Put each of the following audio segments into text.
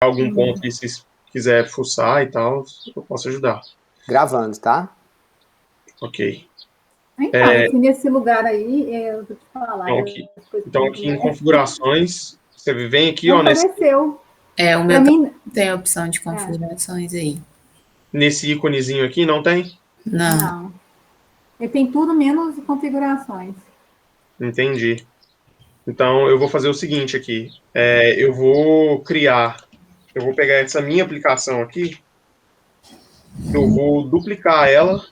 algum ponto que vocês quiser fuçar e tal, eu posso ajudar. Gravando, tá? Ok. Então, eu fui nesse lugar aí, eu vou te falar. Então, aqui em configurações, você vem aqui, não ó, apareceu. O meu mim... tem a opção de configurações aí. Nesse íconezinho aqui, não tem? Não. Ele tem tudo menos configurações. Entendi. Então, eu vou fazer o seguinte aqui. Eu vou pegar essa minha aplicação aqui, eu vou duplicar ela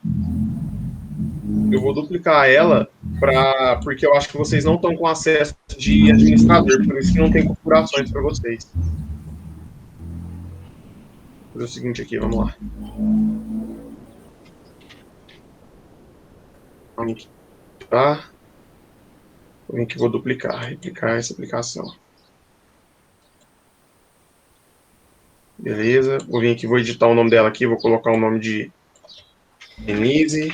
porque eu acho que vocês não estão com acesso de administrador, por isso que não tem configurações para vocês. Vou fazer o seguinte aqui, vamos lá. Tá? Vou replicar essa aplicação. Beleza, vou vir aqui, vou editar o nome dela aqui, vou colocar o nome de Denise.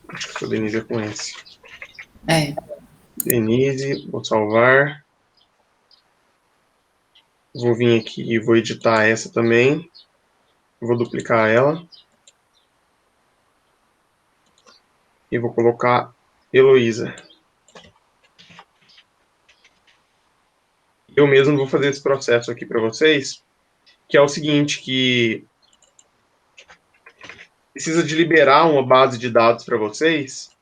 Acho que o Denise é com esse. Denise, vou salvar. Vou vir aqui e vou editar essa também. Vou duplicar ela. E vou colocar Heloísa. Eu mesmo vou fazer esse processo aqui para vocês, que é o seguinte, que precisa de liberar uma base de dados para vocês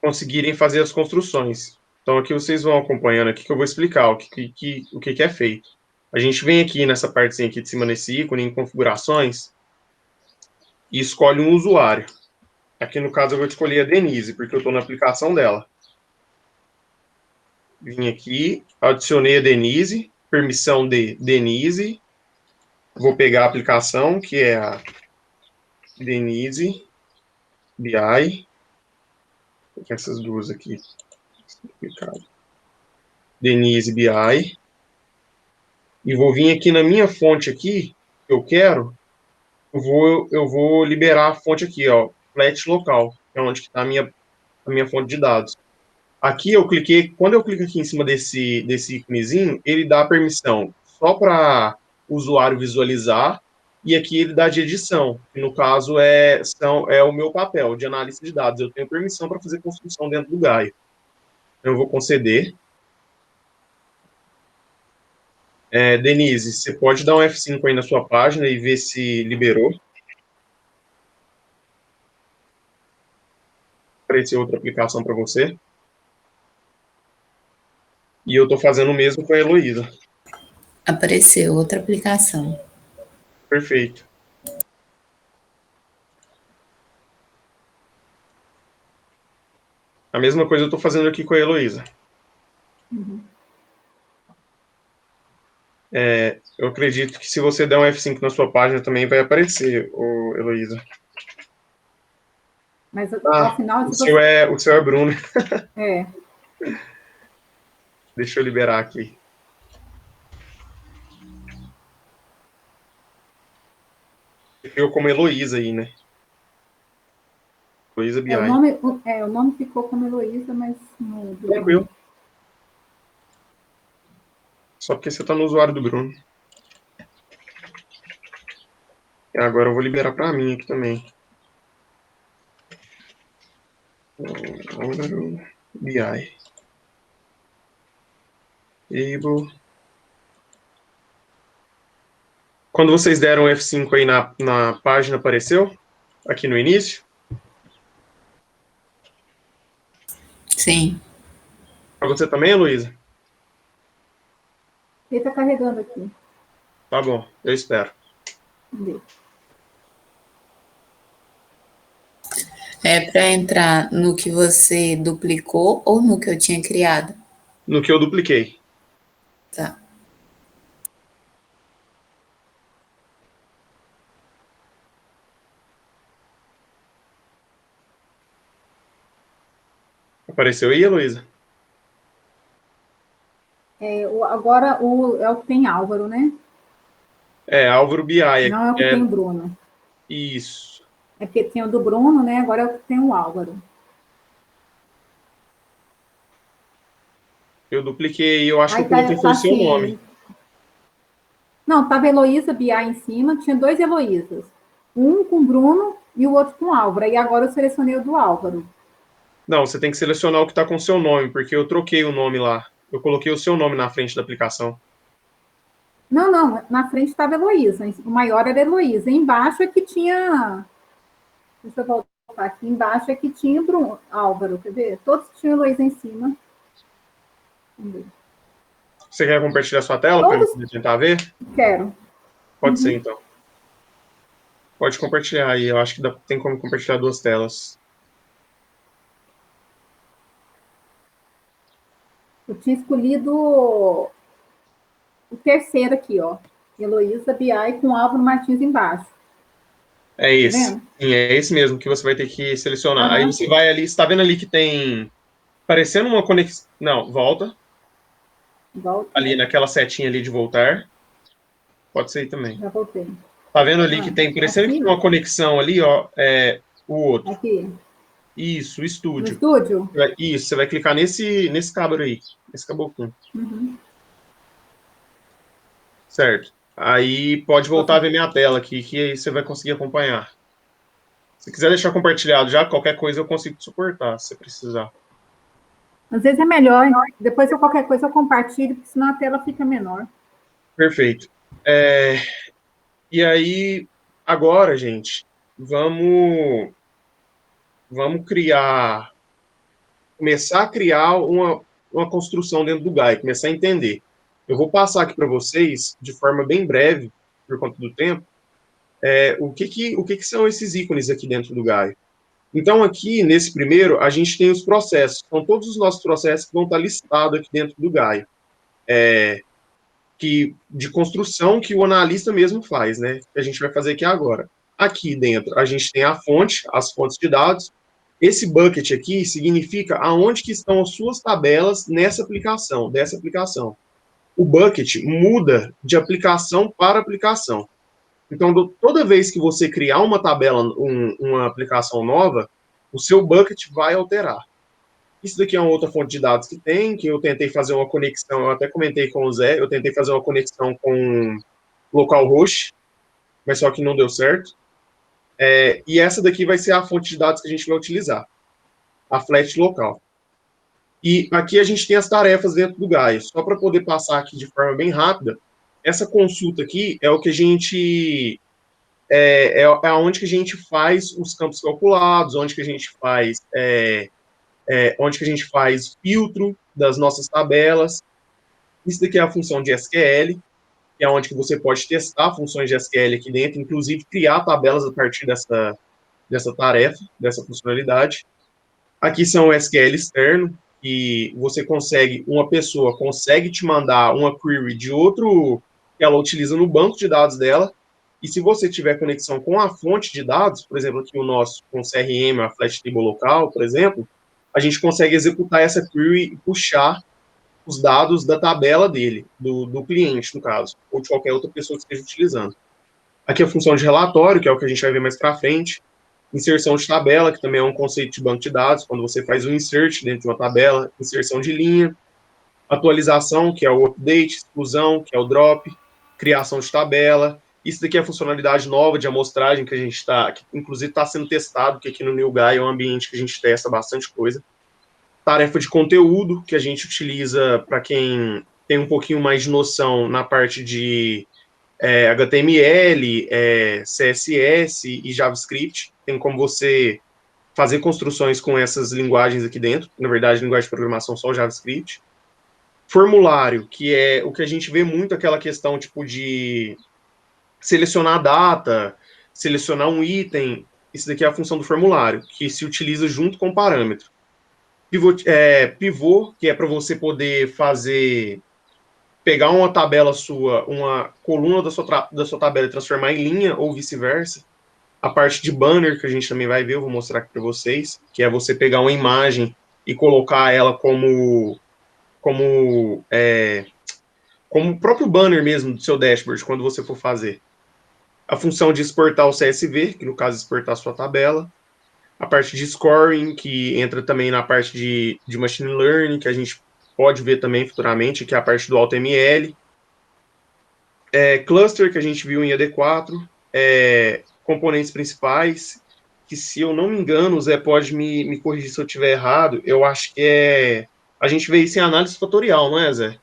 conseguirem fazer as construções. Então, aqui vocês vão acompanhando aqui que eu vou explicar o que é feito. A gente vem aqui nessa partezinha aqui de cima, nesse ícone, em configurações, e escolhe um usuário. Aqui, no caso, eu vou escolher a Denise, porque eu estou na aplicação dela. Vim aqui, adicionei a Denise, permissão de Denise. Vou pegar a aplicação, que é a Denise BI. Vou pegar essas duas aqui. Denise BI. E vou vir aqui na minha fonte aqui, que eu quero, eu vou liberar a fonte aqui, ó, flat local, que é onde está a minha fonte de dados. Aqui eu cliquei, quando eu clico aqui em cima desse íconezinho, ele dá a permissão só para o usuário visualizar, e aqui ele dá de edição, que no caso é o meu papel de analista de dados. Eu tenho permissão para fazer construção dentro do Gaio. Eu vou conceder. Denise, você pode dar um F5 aí na sua página e ver se liberou. Apareceu outra aplicação para você. E eu estou fazendo o mesmo com a Heloísa. Apareceu outra aplicação. Perfeito. A mesma coisa eu estou fazendo aqui com a Heloísa. Eu acredito que se você der um F5 na sua página também vai aparecer, Heloísa. Mas ao final... O seu é Bruno. Deixa eu liberar aqui. Eu como Heloísa aí, né? Heloísa BI. O nome ficou como Heloísa, mas não... Tranquilo. Só porque você está no usuário do Bruno. Agora eu vou liberar para mim aqui também. BI. Table. Quando vocês deram F5 aí na página, apareceu? Aqui no início? Sim. Para você também, Luísa? Ele está carregando aqui. Tá bom, eu espero. É para entrar no que você duplicou ou no que eu tinha criado? No que eu dupliquei. Tá. Apareceu aí, Heloísa? Agora é o que tem Álvaro, né? Álvaro BI. Não é o que tem o Bruno. Isso. É porque tem o do Bruno, né? Agora é o que tem o Álvaro. Eu dupliquei e eu acho que Aí eu coloquei foi o seu nome. assim. Não, tava Heloísa Biá em cima, tinha 2 Heloísas. Um com Bruno e o outro com Álvaro. E agora eu selecionei o do Álvaro. Não, você tem que selecionar o que está com o seu nome, porque eu troquei o nome lá. Eu coloquei o seu nome na frente da aplicação. Não, não, na frente estava Heloísa. O maior era Heloísa. Embaixo é que tinha. Deixa eu voltar aqui. Embaixo é que tinha Bruno, Álvaro, quer ver? Todos tinham Heloísa em cima. Vamos ver. Você quer compartilhar sua tela para Todos eu tentar ver? quero. Pode ser, então. Pode compartilhar aí. Eu acho que tem como compartilhar duas telas. Eu tinha escolhido o terceiro aqui, ó. Heloísa Biai com Álvaro Martins embaixo. É Tá esse. vendo? Sim, é esse mesmo que você vai ter que selecionar. Aí Aham. você vai ali, você está vendo ali que tem parecendo uma conexão. Não, volta. Volta. Ali naquela setinha ali de voltar. Pode ser aí também. Já voltei. Tá vendo ali que tem parecendo que Aqui? tem uma conexão ali, ó. É o outro. Aqui. Isso, o No estúdio. estúdio? Isso, você vai clicar nesse cabo aí, nesse caboclo. Uhum. Certo. Aí pode voltar a ver minha tela aqui, que aí você vai conseguir acompanhar. Se quiser deixar compartilhado já, qualquer coisa eu consigo te suportar, se você precisar. Às vezes é melhor. Depois, eu qualquer coisa, eu compartilho, porque senão a tela fica menor. Perfeito. E aí, agora, gente, vamos começar a criar uma construção dentro do Gaia, começar a entender. Eu vou passar aqui para vocês, de forma bem breve, por conta do tempo, o que são esses ícones aqui dentro do Gaia. Então, aqui, nesse primeiro, a gente tem os processos. São todos os nossos processos que vão estar listados aqui dentro do Gaia. De construção que o analista mesmo faz, né? Que a gente vai fazer aqui agora. Aqui dentro, a gente tem a fonte, as fontes de dados. Esse bucket aqui significa aonde que estão as suas tabelas nessa aplicação, dessa aplicação. O bucket muda de aplicação para aplicação. Então, toda vez que você criar uma tabela, uma aplicação nova, o seu bucket vai alterar. Isso daqui é uma outra fonte de dados que eu tentei fazer uma conexão, eu até comentei com o Zé, eu tentei fazer uma conexão com localhost, mas só que não deu certo. E essa daqui vai ser a fonte de dados que a gente vai utilizar, a flat local. E aqui a gente tem as tarefas dentro do Gaia. Só para poder passar aqui de forma bem rápida, essa consulta aqui é o que a gente onde que a gente faz os campos calculados, onde que a gente faz filtro das nossas tabelas. Isso daqui é a função de SQL, que é onde que você pode testar funções de SQL aqui dentro, inclusive criar tabelas a partir dessa tarefa, dessa funcionalidade. Aqui são o SQL externo, que uma pessoa consegue te mandar uma query de outro que ela utiliza no banco de dados dela, e se você tiver conexão com a fonte de dados, por exemplo, aqui o nosso com CRM, a Flat Table local, por exemplo, a gente consegue executar essa query e puxar os dados da tabela dele, do cliente, no caso, ou de qualquer outra pessoa que esteja utilizando. Aqui a função de relatório, que é o que a gente vai ver mais para frente. Inserção de tabela, que também é um conceito de banco de dados, quando você faz um insert dentro de uma tabela. Inserção de linha. Atualização, que é o update. Exclusão, que é o drop. Criação de tabela. Isso daqui é a funcionalidade nova de amostragem que a gente que inclusive está sendo testado, que aqui no NewGuy é um ambiente que a gente testa bastante coisa. Tarefa de conteúdo, que a gente utiliza para quem tem um pouquinho mais de noção na parte de HTML, CSS e JavaScript. Tem como você fazer construções com essas linguagens aqui dentro. Na verdade, linguagem de programação só o JavaScript. Formulário, que é o que a gente vê muito, aquela questão tipo de selecionar data, selecionar um item. Isso daqui é a função do formulário, que se utiliza junto com o parâmetro. Pivô, que é para você poder pegar uma tabela sua, uma coluna da sua tabela e transformar em linha, ou vice-versa. A parte de banner, que a gente também vai ver, eu vou mostrar aqui para vocês, que é você pegar uma imagem e colocar ela como o próprio banner mesmo do seu dashboard, quando você for fazer. A função de exportar o CSV, que no caso é exportar a sua tabela. A parte de scoring, que entra também na parte de machine learning, que a gente pode ver também futuramente, que é a parte do AutoML. Cluster, que a gente viu em AD4. Componentes principais, que se eu não me engano, o Zé pode me corrigir se eu estiver errado, eu acho que a gente vê isso em análise fatorial, não é, Zé?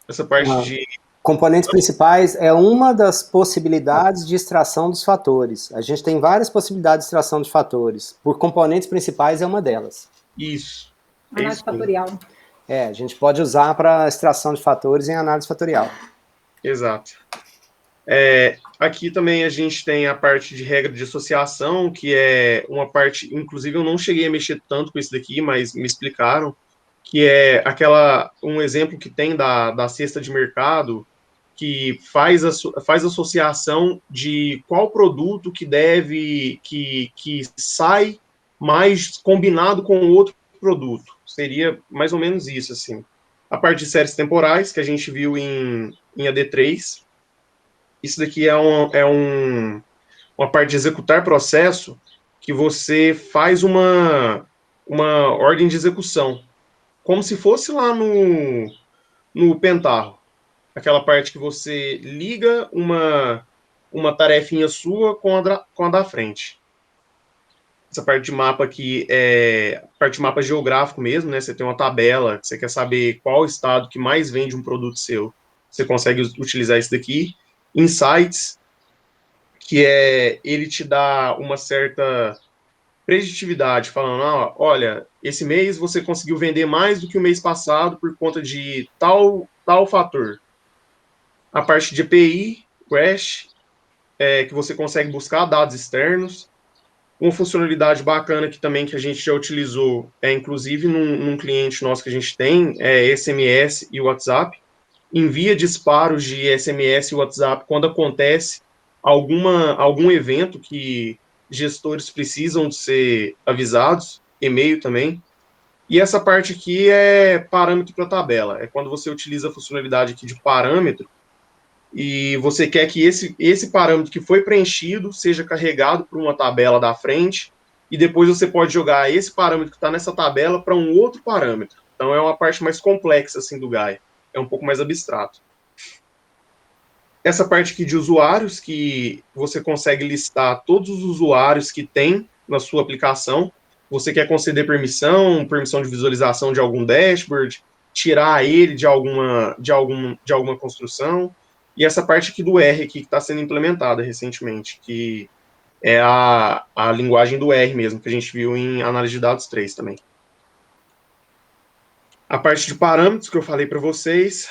Essa parte de... Componentes principais é uma das possibilidades de extração dos fatores. A gente tem várias possibilidades de extração de fatores. Por componentes principais é uma delas. Isso. Análise fatorial. A gente pode usar para extração de fatores em análise fatorial. Exato. Aqui também a gente tem a parte de regra de associação, que é uma parte, inclusive eu não cheguei a mexer tanto com isso daqui, mas me explicaram, que é um exemplo que tem da cesta de mercado, que faz associação de qual produto que sai mais combinado com outro produto. Seria mais ou menos isso, assim. A parte de séries temporais, que a gente viu em AD3, isso daqui é uma parte de executar processo que você faz uma ordem de execução, como se fosse lá no Pentaho. Aquela parte que você liga uma tarefinha sua com a da frente. Essa parte de mapa aqui é parte de mapa geográfico mesmo, né? Você tem uma tabela, você quer saber qual estado que mais vende um produto seu. Você consegue utilizar isso daqui. Insights, que ele te dá uma certa preditividade, falando, olha, esse mês você conseguiu vender mais do que o mês passado por conta de tal fator. A parte de API, REST, que você consegue buscar dados externos. Uma funcionalidade bacana que também que a gente já utilizou, inclusive num cliente nosso que a gente tem, SMS e WhatsApp, envia disparos de SMS e WhatsApp quando acontece algum evento que gestores precisam de ser avisados, e-mail também. E essa parte aqui é parâmetro para tabela. É quando você utiliza a funcionalidade aqui de parâmetro e você quer que esse parâmetro que foi preenchido seja carregado para uma tabela da frente e depois você pode jogar esse parâmetro que está nessa tabela para um outro parâmetro. Então é uma parte mais complexa assim do Gaia. É um pouco mais abstrato. Essa parte aqui de usuários, que você consegue listar todos os usuários que tem na sua aplicação. Você quer conceder permissão de visualização de algum dashboard, tirar ele de alguma construção. E essa parte aqui do R aqui, que está sendo implementada recentemente, que é a linguagem do R mesmo, que a gente viu em análise de dados 3 também. A parte de parâmetros que eu falei para vocês,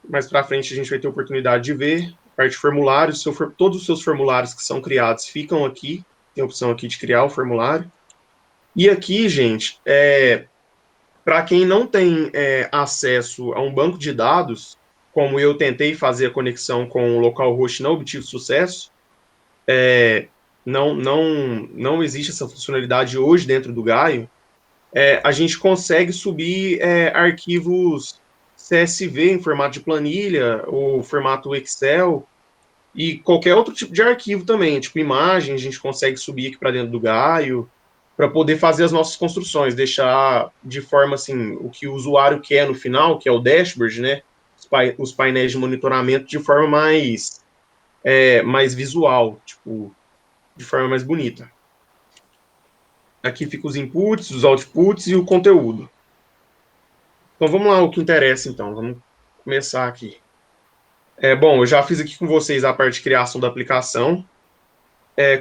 mais para frente a gente vai ter oportunidade de ver. A parte de formulários, todos os seus formulários que são criados ficam aqui, tem a opção aqui de criar o formulário. E aqui, gente, para quem não tem acesso a um banco de dados, como eu tentei fazer a conexão com o localhost e não obtive sucesso, não existe essa funcionalidade hoje dentro do Gaio, a gente consegue subir arquivos CSV em formato de planilha ou formato Excel e qualquer outro tipo de arquivo também, tipo imagem, a gente consegue subir aqui para dentro do Gaio para poder fazer as nossas construções, deixar de forma assim, o que o usuário quer no final, que é o dashboard, né? Os painéis de monitoramento de forma mais visual, tipo, de forma mais bonita. Aqui ficam os inputs, os outputs e o conteúdo. Então, vamos lá, o que interessa, então. Vamos começar aqui. Bom, eu já fiz aqui com vocês a parte de criação da aplicação.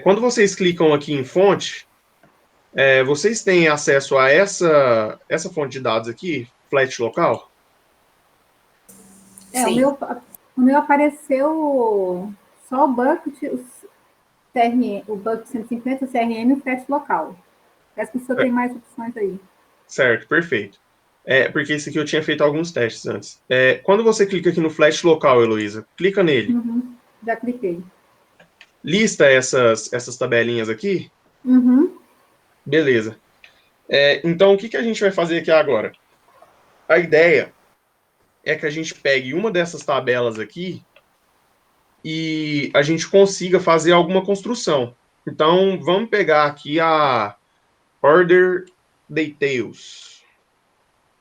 Quando vocês clicam aqui em fonte, vocês têm acesso a essa fonte de dados aqui, flat local? O meu apareceu só o bucket, o bucket 150, o CRM e o flat local. Parece que o senhor tem mais opções aí. Certo, perfeito. Porque esse aqui eu tinha feito alguns testes antes. Quando você clica aqui no flash local, Heloísa, clica nele. Uhum, já cliquei. Lista essas tabelinhas aqui. Uhum. Beleza. Então, o que a gente vai fazer aqui agora? A ideia é que a gente pegue uma dessas tabelas aqui e a gente consiga fazer alguma construção. Então, vamos pegar aqui a Order Details.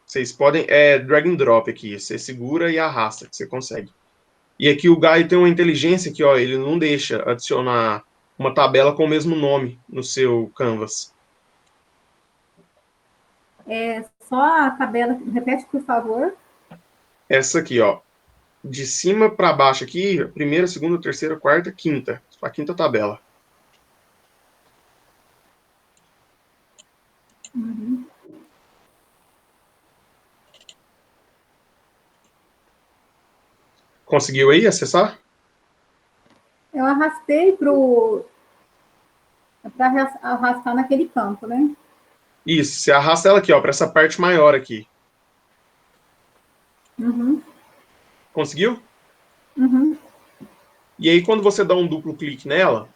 Vocês podem, drag and drop aqui, você segura e arrasta, que você consegue. E aqui o Gaio tem uma inteligência que, ó, ele não deixa adicionar uma tabela com o mesmo nome no seu Canvas. Só a tabela, repete, por favor. Essa aqui, ó, de cima para baixo aqui, primeira, segunda, terceira, quarta, quinta. A quinta tabela. Uhum. Conseguiu aí acessar? Eu arrastei para arrastar naquele campo, né? Isso, você arrasta ela aqui, ó, para essa parte maior aqui. Uhum. Conseguiu? Uhum. E aí, quando você dá um duplo clique nela,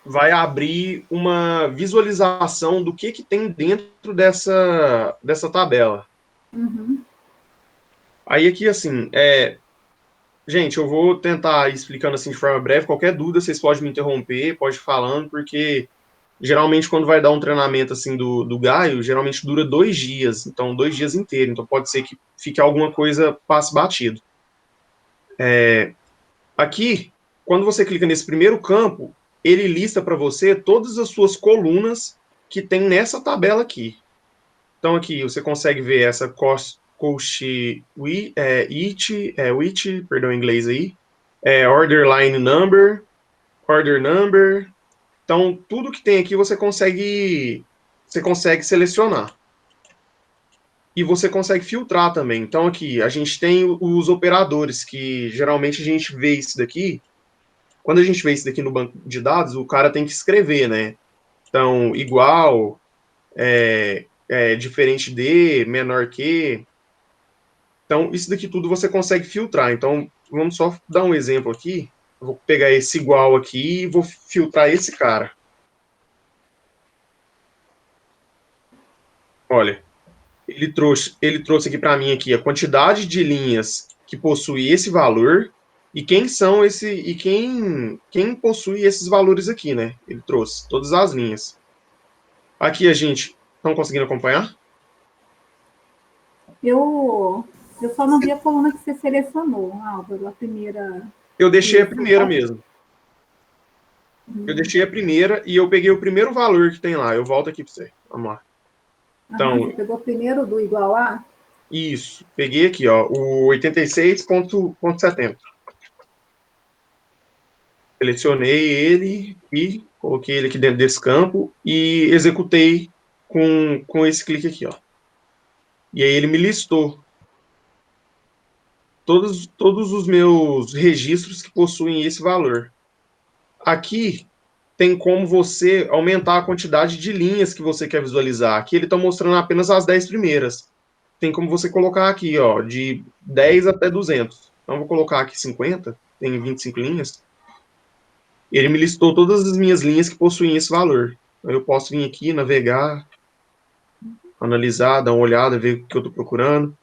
vai abrir uma visualização do que tem dentro dessa tabela. Uhum. Aí aqui, assim, gente, eu vou tentar ir explicando assim de forma breve. Qualquer dúvida, vocês podem me interromper, pode ir falando, porque geralmente quando vai dar um treinamento assim do Gaio, geralmente dura 2 dias, então 2 dias inteiros. Então pode ser que fique alguma coisa passe batido. Aqui, quando você clica nesse primeiro campo, ele lista para você todas as suas colunas que tem nessa tabela aqui. Então aqui você consegue ver essa perdão, em inglês aí, order line number, order number. Então tudo que tem aqui você consegue selecionar. E você consegue filtrar também. Então aqui a gente tem os operadores, que geralmente a gente vê isso daqui. Quando a gente vê isso daqui no banco de dados, o cara tem que escrever, né? Então, igual, diferente de, menor que. Então, isso daqui tudo você consegue filtrar. Então, vamos só dar um exemplo aqui. Eu vou pegar esse igual aqui e vou filtrar esse cara. Olha, ele trouxe aqui para mim aqui a quantidade de linhas que possui esse valor e quem possui esses valores aqui, né? Ele trouxe todas as linhas. Aqui a gente estão conseguindo acompanhar? Eu só não vi a coluna que você selecionou, Álvaro, a primeira. Eu deixei a Isso. primeira mesmo. Eu deixei a primeira e eu peguei o primeiro valor que tem lá. Eu volto aqui para você. Vamos lá. Então, Você pegou primeiro do igual a? isso. Peguei aqui, ó, o 86,70. Selecionei ele e coloquei ele aqui dentro desse campo e executei com esse clique aqui, ó. E aí ele me listou todos os meus registros que possuem esse valor. Aqui tem como você aumentar a quantidade de linhas que você quer visualizar. Aqui ele está mostrando apenas as 10 primeiras. Tem como você colocar aqui, ó, de 10 até 200. Então, vou colocar aqui 50, tem 25 linhas. Ele me listou todas as minhas linhas que possuem esse valor. Então, eu posso vir aqui, navegar, analisar, dar uma olhada, ver o que eu estou procurando.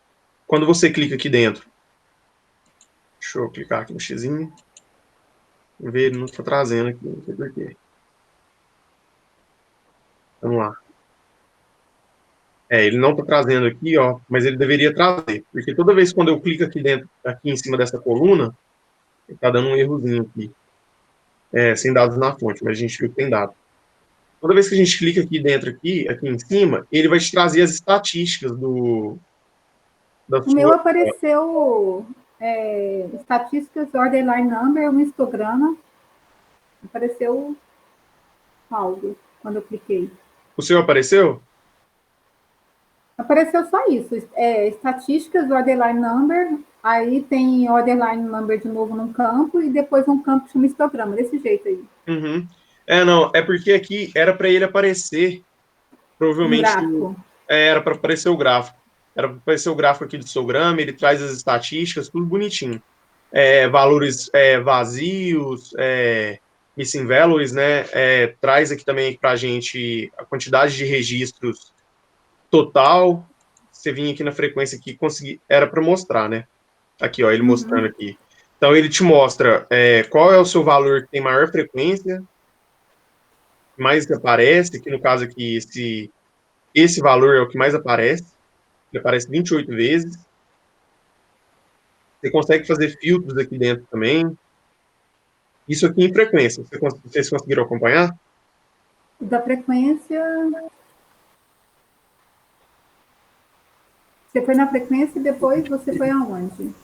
Quando você clica aqui dentro, deixa eu clicar aqui no xizinho, ver, ele não está trazendo aqui, não sei porquê. Vamos lá. Ele não está trazendo aqui, ó, mas ele deveria trazer, porque toda vez quando eu clico aqui dentro, aqui em cima dessa coluna, ele está dando um errozinho aqui, sem dados na fonte, mas a gente viu que tem dado. Toda vez que a gente clica aqui dentro, aqui em cima, ele vai te trazer as estatísticas da O meu sua. apareceu estatísticas, order line number, um histograma. Apareceu algo quando eu cliquei. O seu apareceu? Apareceu só isso. Estatísticas, order line number, aí tem order line number de novo num campo e depois um campo que chama histograma, desse jeito aí. Uhum. Não, é porque aqui era para ele aparecer, Um provavelmente, gráfico. era para aparecer o gráfico. Era para aparecer o gráfico aqui do histograma, ele traz as estatísticas, tudo bonitinho. Valores vazios, missing values, né? Traz aqui também para a gente a quantidade de registros total. Você vinha aqui na frequência que era para mostrar, né? Aqui, ó, ele mostrando aqui. Então, ele te mostra qual é o seu valor que tem maior frequência, mais aparece, que no caso aqui, esse valor é o que mais aparece. Ele aparece 28 vezes. Você consegue fazer filtros aqui dentro também. Isso aqui em frequência. Vocês conseguiram acompanhar? Da frequência. Você foi na frequência e depois você foi aonde?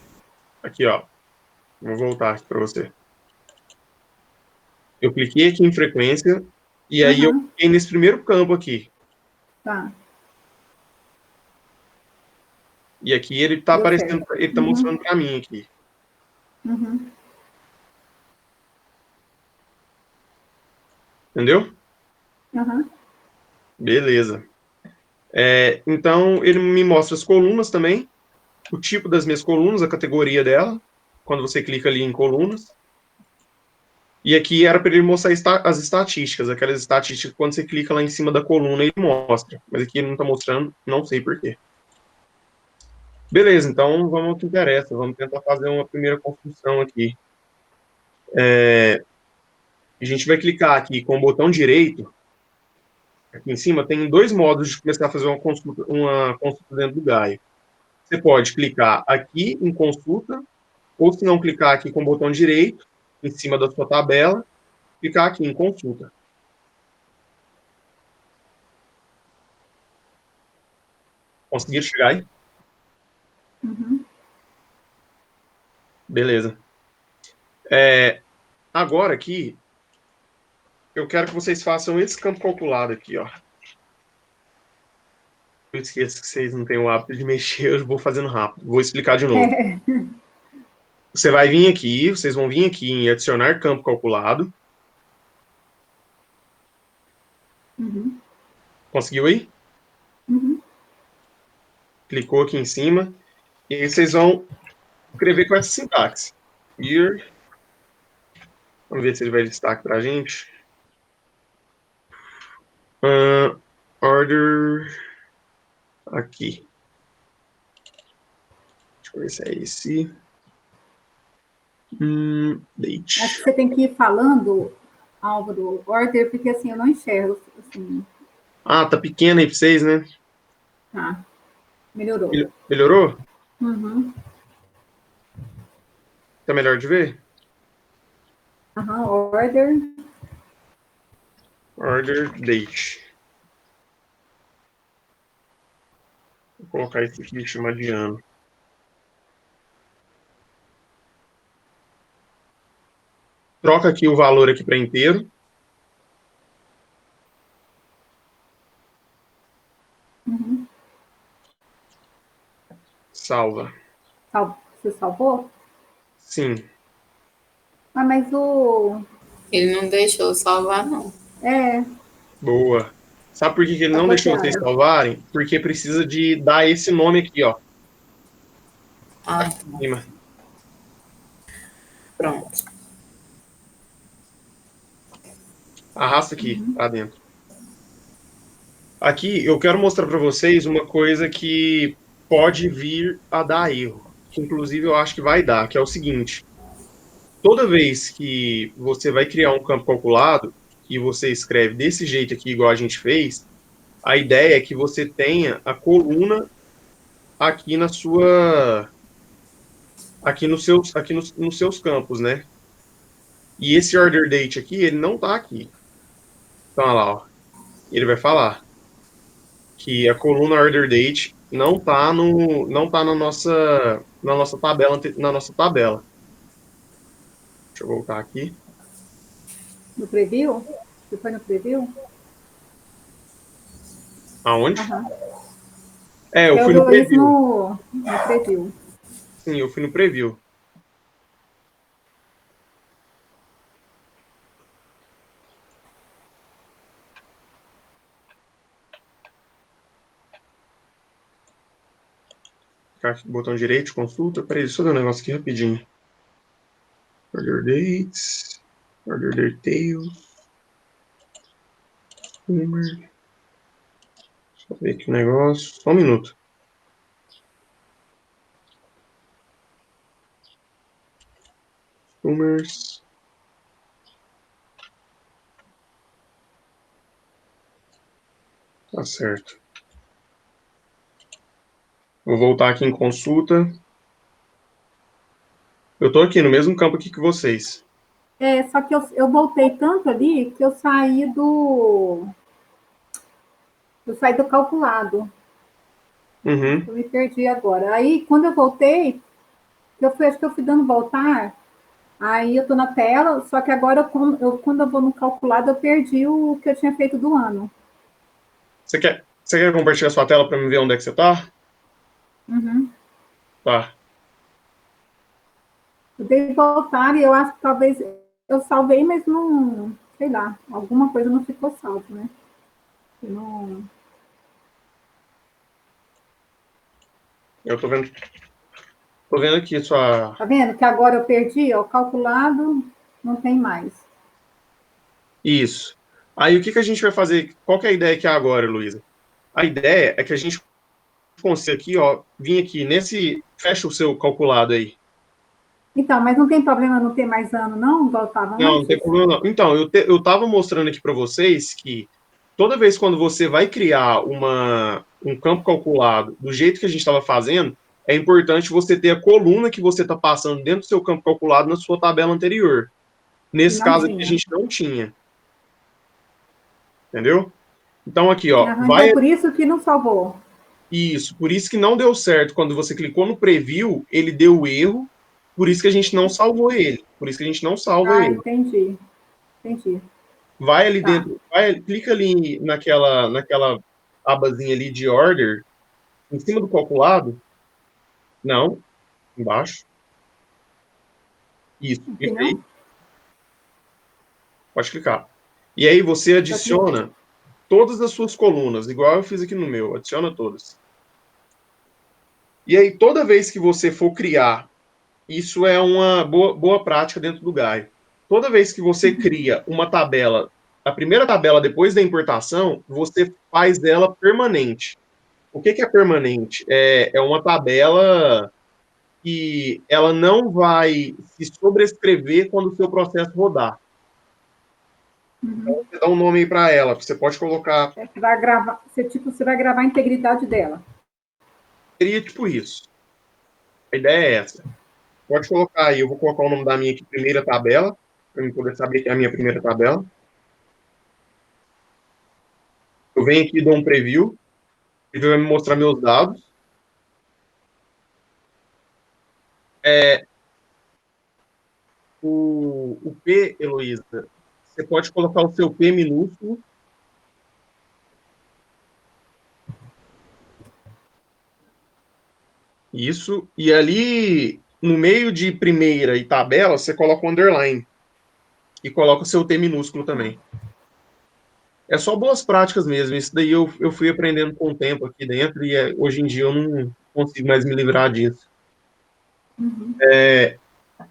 Aqui, ó. Vou voltar aqui para você. Eu cliquei aqui em frequência e aí eu cliquei nesse primeiro campo aqui. Tá. E aqui ele tá Deu aparecendo, certo. ele tá mostrando para mim aqui. Uhum. Entendeu? Uhum. Beleza. Então, ele me mostra as colunas também, o tipo das minhas colunas, a categoria dela, quando você clica ali em colunas. E aqui era para ele mostrar as estatísticas, aquelas estatísticas que quando você clica lá em cima da coluna ele mostra. Mas aqui ele não está mostrando, não sei por quê. Beleza, então vamos ao que interessa. Vamos tentar fazer uma primeira construção aqui. A gente vai clicar aqui com o botão direito. Aqui em cima tem dois modos de começar a fazer uma consulta dentro do Gaia. Você pode clicar aqui em consulta, ou se não clicar aqui com o botão direito, em cima da sua tabela, clicar aqui em consulta. Conseguiram chegar aí? Uhum. Beleza. Agora aqui, eu quero que vocês façam esse campo calculado aqui, ó. Eu esqueço que vocês não têm o hábito de mexer, eu vou fazendo rápido. Vou explicar de novo. Você vai vir aqui, vocês vão vir aqui em adicionar campo calculado. Uhum. Conseguiu aí? Uhum. Clicou aqui em cima. E aí vocês vão escrever com essa sintaxe. Here. Vamos ver se ele vai destaque pra gente. Order. Aqui. Deixa eu ver se é esse. Date. Acho que você tem que ir falando, Álvaro, order, porque assim, eu não enxergo. Assim. Ah, tá pequeno aí pra vocês, né? Tá. Melhorou. Melhorou? Uhum. Tá melhor de ver? Uhum. Order. Order date. Vou colocar isso aqui e chamar de ano. Troca aqui o valor aqui para inteiro. Uhum. Salva. Você salvou? Sim. Ah, mas o. Ele não deixou salvar, não. É, Boa. Sabe por que ele tá não deixou vocês bloqueada. salvarem? Porque precisa de dar esse nome aqui, ó. Ah, Aqui em cima. pronto. Arrasta aqui, pra dentro. Aqui eu quero mostrar para vocês uma coisa que pode vir a dar erro. Que inclusive eu acho que vai dar, que é o seguinte. Toda vez que você vai criar um campo calculado e você escreve desse jeito aqui, igual a gente fez, a ideia é que você tenha a coluna aqui na sua, nos seus campos, né? E esse order date aqui, ele não tá aqui. Então, olha lá, ó. Ele vai falar que a coluna order date não tá na nossa tabela, na nossa tabela. Deixa eu voltar aqui. No preview? Você foi no preview? Aonde? Aham. Eu fui no Eu isso preview. no preview. Sim, eu fui no preview. Botão direito, consulta. Peraí, deixa eu ver um negócio aqui rapidinho. Order dates. Order details. Deixa eu ver aqui o negócio. Só um minuto. Customers. Tá certo. Vou voltar aqui em consulta. Eu tô aqui no mesmo campo aqui que vocês. Só que eu voltei tanto ali que eu saí do calculado. Uhum. Eu me perdi agora. Aí, quando eu voltei, acho que eu fui dando voltar, aí eu tô na tela, só que agora, quando eu vou no calculado, eu perdi o que eu tinha feito do ano. Você quer compartilhar sua tela para me ver onde é que você tá? Uhum. Tá. Eu dei voltar e eu acho que talvez eu salvei, mas não, sei lá, alguma coisa não ficou salvo, né? Não... Eu tô vendo. Tô vendo aqui sua. Tá vendo que agora eu perdi, ó, calculado, não tem mais. Isso. Aí o que que a gente vai fazer? Qual que é a ideia aqui agora, Luísa? A ideia é que a gente consiga aqui, ó, vir aqui nesse. Fecha o seu calculado aí. Então, mas não tem problema não ter mais ano, não? Igual estava Não, não tem antes? problema não. Então, eu tava mostrando aqui para vocês que toda vez quando você vai criar um campo calculado do jeito que a gente estava fazendo, é importante você ter a coluna que você está passando dentro do seu campo calculado na sua tabela anterior. E Nesse não caso aqui, a tinha. gente não tinha. Entendeu? Então, aqui, ó, Aham, vai então, por isso que não salvou. isso. Por isso que não deu certo. Quando você clicou no preview, ele deu erro. Por isso que a gente não salvou ele. Por isso que a gente não salva Ah, ele. entendi. Entendi. Vai ali Tá. dentro, clica ali naquela abazinha ali de order, em cima do calculado. Não, embaixo. Isso, Aqui clica não? aí, pode clicar. E aí você Já cliquei. adiciona todas as suas colunas, igual eu fiz aqui no meu, adiciona todas. E aí toda vez que você for criar, isso é uma boa prática dentro do Gaio. Toda vez que você cria uma tabela, a primeira tabela depois da importação, você faz dela permanente. O que é permanente? É uma tabela que ela não vai se sobrescrever quando o seu processo rodar. Então, Uhum. você dá um nome aí para ela. Você pode colocar. Você vai gravar, você vai gravar a integridade dela. Seria tipo isso. A ideia é essa. Pode colocar aí. Eu vou colocar o nome da minha aqui, primeira tabela, para eu poder saber que é a minha primeira tabela. Eu venho aqui e dou um preview. Ele vai me mostrar meus dados. O P, Heloísa, você pode colocar o seu P minúsculo. Isso. E ali, no meio de primeira e tabela, você coloca o underline. E coloca o seu T minúsculo também. É só boas práticas mesmo. Isso daí eu fui aprendendo com o tempo aqui dentro e hoje em dia eu não consigo mais me livrar disso. Uhum.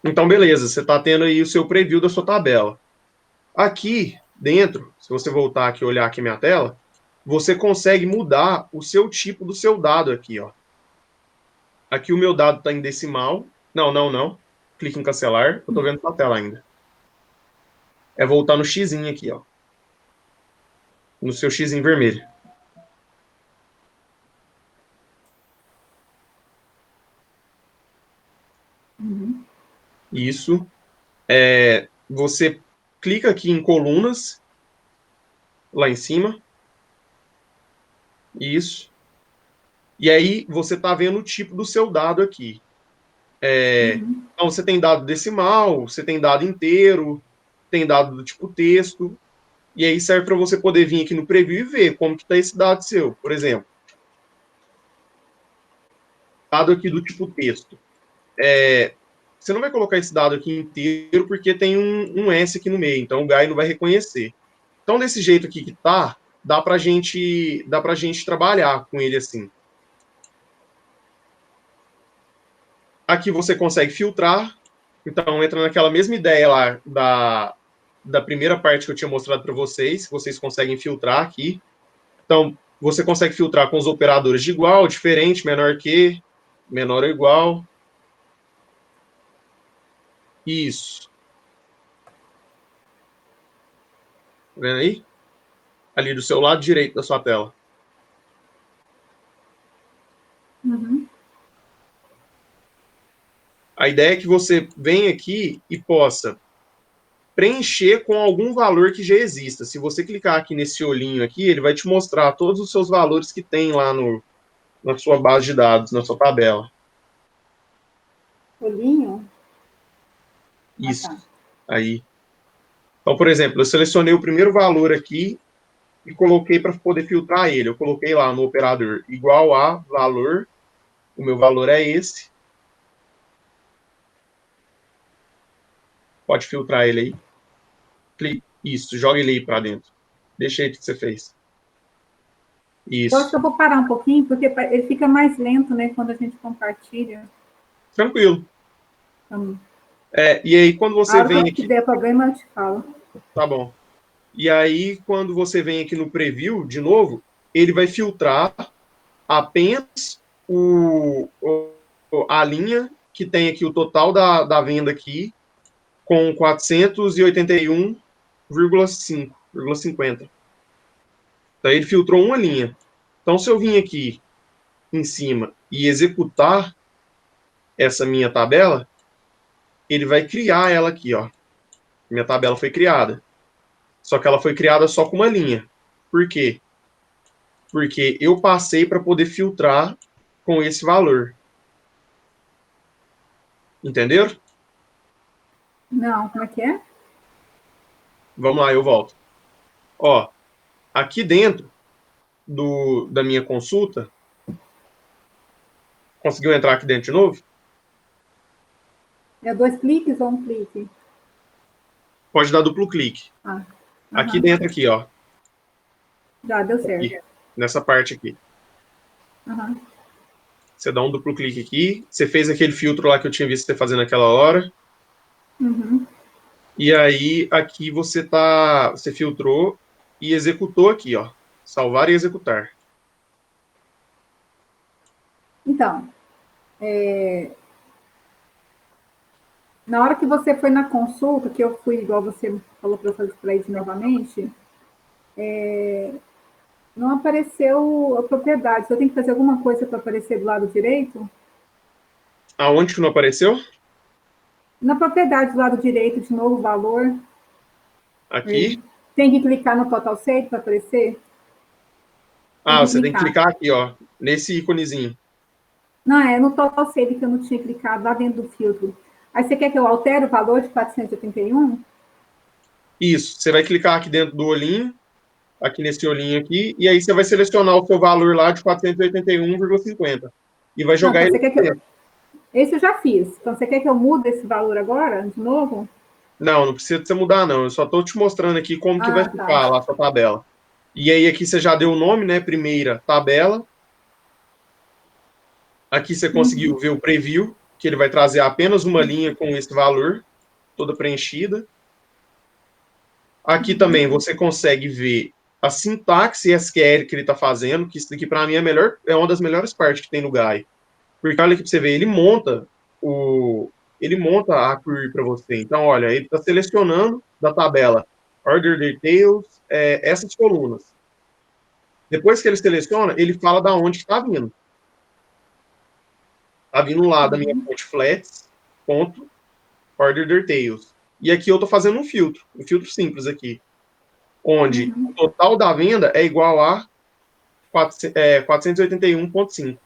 Então, beleza, você está tendo aí o seu preview da sua tabela. Aqui dentro, se você voltar aqui e olhar aqui minha tela, você consegue mudar o seu tipo do seu dado aqui, ó. Aqui o meu dado está em decimal. Não, não, não. Clique em cancelar. Eu estou vendo sua tela ainda. É voltar no X aqui, ó. No seu X vermelho. Uhum. Isso. Você clica aqui em colunas, lá em cima. Isso. E aí você está vendo o tipo do seu dado aqui. Uhum. Então você tem dado decimal, você tem dado inteiro, tem dado do tipo texto. E aí serve para você poder vir aqui no preview e ver como que está esse dado seu. Por exemplo, dado aqui do tipo texto. Você não vai colocar esse dado aqui inteiro porque tem um S aqui no meio, então o Gai não vai reconhecer. Então, desse jeito aqui que tá, dá pra gente trabalhar com ele assim. Aqui você consegue filtrar, então entra naquela mesma ideia lá da primeira parte que eu tinha mostrado para vocês, vocês conseguem filtrar aqui. Então, você consegue filtrar com os operadores de igual, diferente, menor que, menor ou igual. Isso. Tá vendo aí? Ali do seu lado direito da sua tela. Uhum. A ideia é que você venha aqui e possa preencher com algum valor que já exista. Se você clicar aqui nesse olhinho aqui, ele vai te mostrar todos os seus valores que tem lá na sua base de dados, na sua tabela. Olhinho? Isso. Ah, tá. Aí. Então, por exemplo, eu selecionei o primeiro valor aqui e coloquei para poder filtrar ele. Eu coloquei lá no operador igual a valor, o meu valor é esse. Pode filtrar ele aí. Isso, joga ele aí para dentro. Deixa aí o que você fez. Eu acho que Isso. eu vou parar um pouquinho, porque ele fica mais lento, né, quando a gente compartilha. Tranquilo. Então, E aí, quando a você hora vem que aqui... der problema, eu te falo. Tá bom. E aí, quando você vem aqui no preview, de novo, ele vai filtrar apenas a linha que tem aqui o total da venda aqui, com 481,5,50. Então, ele filtrou uma linha. Então, se eu vim aqui em cima e executar essa minha tabela, ele vai criar ela aqui, ó. Minha tabela foi criada. Só que ela foi criada só com uma linha. Por quê? Porque eu passei para poder filtrar com esse valor. Entenderam? Não, como é que é? Vamos lá, eu volto. Ó, aqui dentro da minha consulta, conseguiu entrar aqui dentro de novo? É 2 cliques ou 1 clique? Pode dar duplo clique. Ah, Aqui dentro, aqui, ó. já deu certo. Aqui, nessa parte aqui. Uhum. Você dá um duplo clique aqui. Você fez aquele filtro lá que eu tinha visto você fazer naquela hora. Uhum. E aí, aqui você filtrou e executou aqui, ó. Salvar e executar. Então, na hora que você foi na consulta, que eu fui, igual você falou para eu fazer para isso novamente, não apareceu a propriedade. Eu tenho que fazer alguma coisa para aparecer do lado direito? Aonde que não apareceu? Na propriedade do lado direito, de novo, o valor. Aqui. Tem que clicar no Total Save para aparecer? Você tem que clicar aqui, ó. Nesse íconezinho. Não, é no Total Save que eu não tinha clicado, lá dentro do filtro. Aí você quer que eu altere o valor de 481? Isso. Você vai clicar aqui dentro do olhinho, aqui nesse olhinho aqui, e aí você vai selecionar o seu valor lá de 481,50. E vai jogar Não, então ele você quer aqui que dentro. Esse eu já fiz. Então você quer que eu mude esse valor agora, de novo? Não precisa de você mudar, não. Eu só estou te mostrando aqui como que vai ficar Tá. lá a sua tabela. E aí aqui você já deu o nome, né? Primeira tabela. Aqui você conseguiu ver o preview, que ele vai trazer apenas uma linha com esse valor, toda preenchida. Aqui também você consegue ver a sintaxe SQL que ele está fazendo, que isso daqui para mim é uma das melhores partes que tem no Gai. Porque olha aqui para você ver, ele monta a query para você. Então, olha, ele está selecionando da tabela Order Details, essas colunas. Depois que ele seleciona, ele fala da onde está vindo. Está vindo lá da minha fonte flats, ponto, Order Details. E aqui eu estou fazendo um filtro simples aqui, onde o total da venda é igual a 481,5.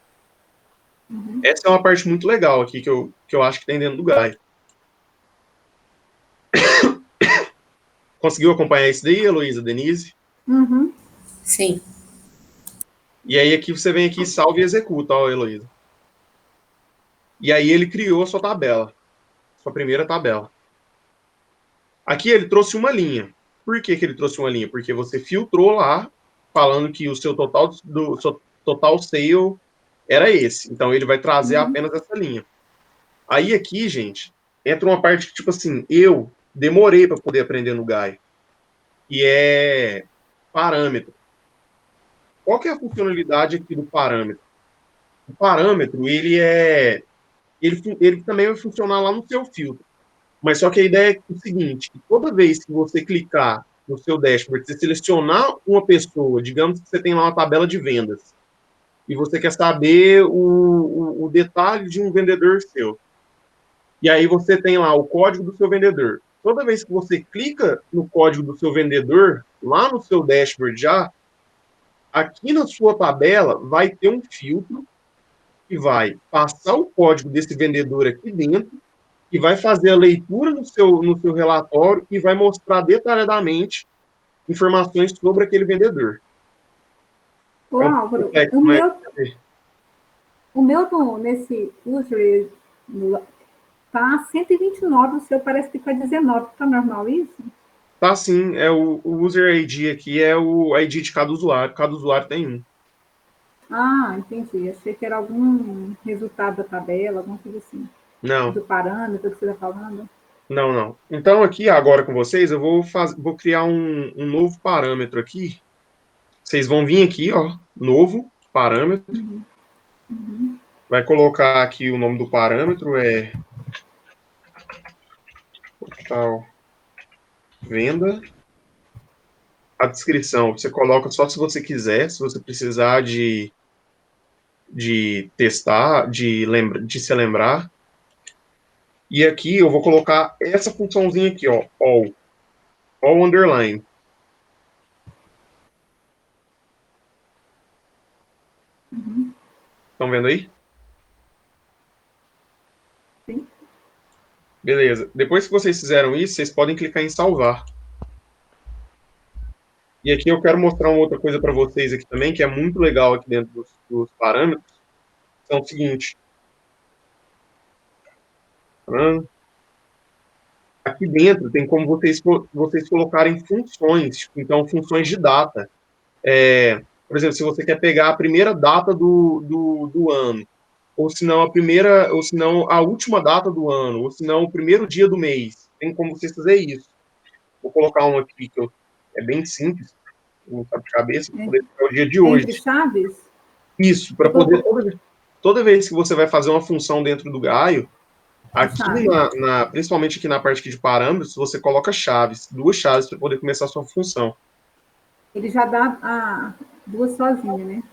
Essa é uma parte muito legal aqui que eu acho que tem dentro do Gai. Conseguiu acompanhar isso daí, Heloísa, Denise? Uhum. Sim. E aí aqui você vem aqui, salve e executa, ó, Heloísa. E aí ele criou a sua tabela, sua primeira tabela. Aqui ele trouxe uma linha. Por que ele trouxe uma linha? Porque você filtrou lá, falando que o seu total sale era esse. Então ele vai trazer apenas essa linha. Aí aqui, gente, entra uma parte que, tipo assim, eu demorei para poder aprender no Gai. E é parâmetro. Qual que é a funcionalidade aqui do parâmetro? O parâmetro, ele também vai funcionar lá no seu filtro. Mas só que a ideia é o seguinte, toda vez que você clicar no seu dashboard, você selecionar uma pessoa, digamos que você tem lá uma tabela de vendas, e você quer saber o detalhe de um vendedor seu. E aí você tem lá o código do seu vendedor. Toda vez que você clica no código do seu vendedor, lá no seu dashboard já, aqui na sua tabela vai ter um filtro que vai passar o código desse vendedor aqui dentro e vai fazer a leitura no seu relatório e vai mostrar detalhadamente informações sobre aquele vendedor. Ô, É um Álvaro, complexo, o né? meu nesse user tá 129, o seu parece que tá 19. Tá normal isso? Tá sim, o user ID aqui é o ID de cada usuário tem um. Ah, entendi. Achei que era algum resultado da tabela, alguma coisa assim. Não, Do parâmetro que você está falando. não, não. Então aqui agora com vocês eu vou criar um novo parâmetro aqui. Vocês vão vir aqui, ó, novo parâmetro. Vai colocar aqui o nome do parâmetro, total venda. A descrição você coloca só se você quiser, se você precisar de testar, de se lembrar. E aqui eu vou colocar essa funçãozinha aqui, ó, all underline. Estão vendo aí? Sim. Beleza. Depois que vocês fizeram isso, vocês podem clicar em salvar. E aqui eu quero mostrar uma outra coisa para vocês aqui também, que é muito legal aqui dentro dos parâmetros. Então, é o seguinte. Aqui dentro tem como vocês colocarem funções, tipo, então funções de data. Por exemplo, se você quer pegar a primeira data do ano, ou se não a última data do ano, ou se não o primeiro dia do mês, tem como vocês fazer isso. Vou colocar um aqui que é bem simples, não sabe de cabeça, para poder pegar o dia de hoje. Entre chaves? Isso, para poder toda vez que você vai fazer uma função dentro do Gaio, aqui principalmente aqui na parte aqui de parâmetros, você coloca chaves, 2 chaves para poder começar a sua função. Ele já dá duas sozinhas, né?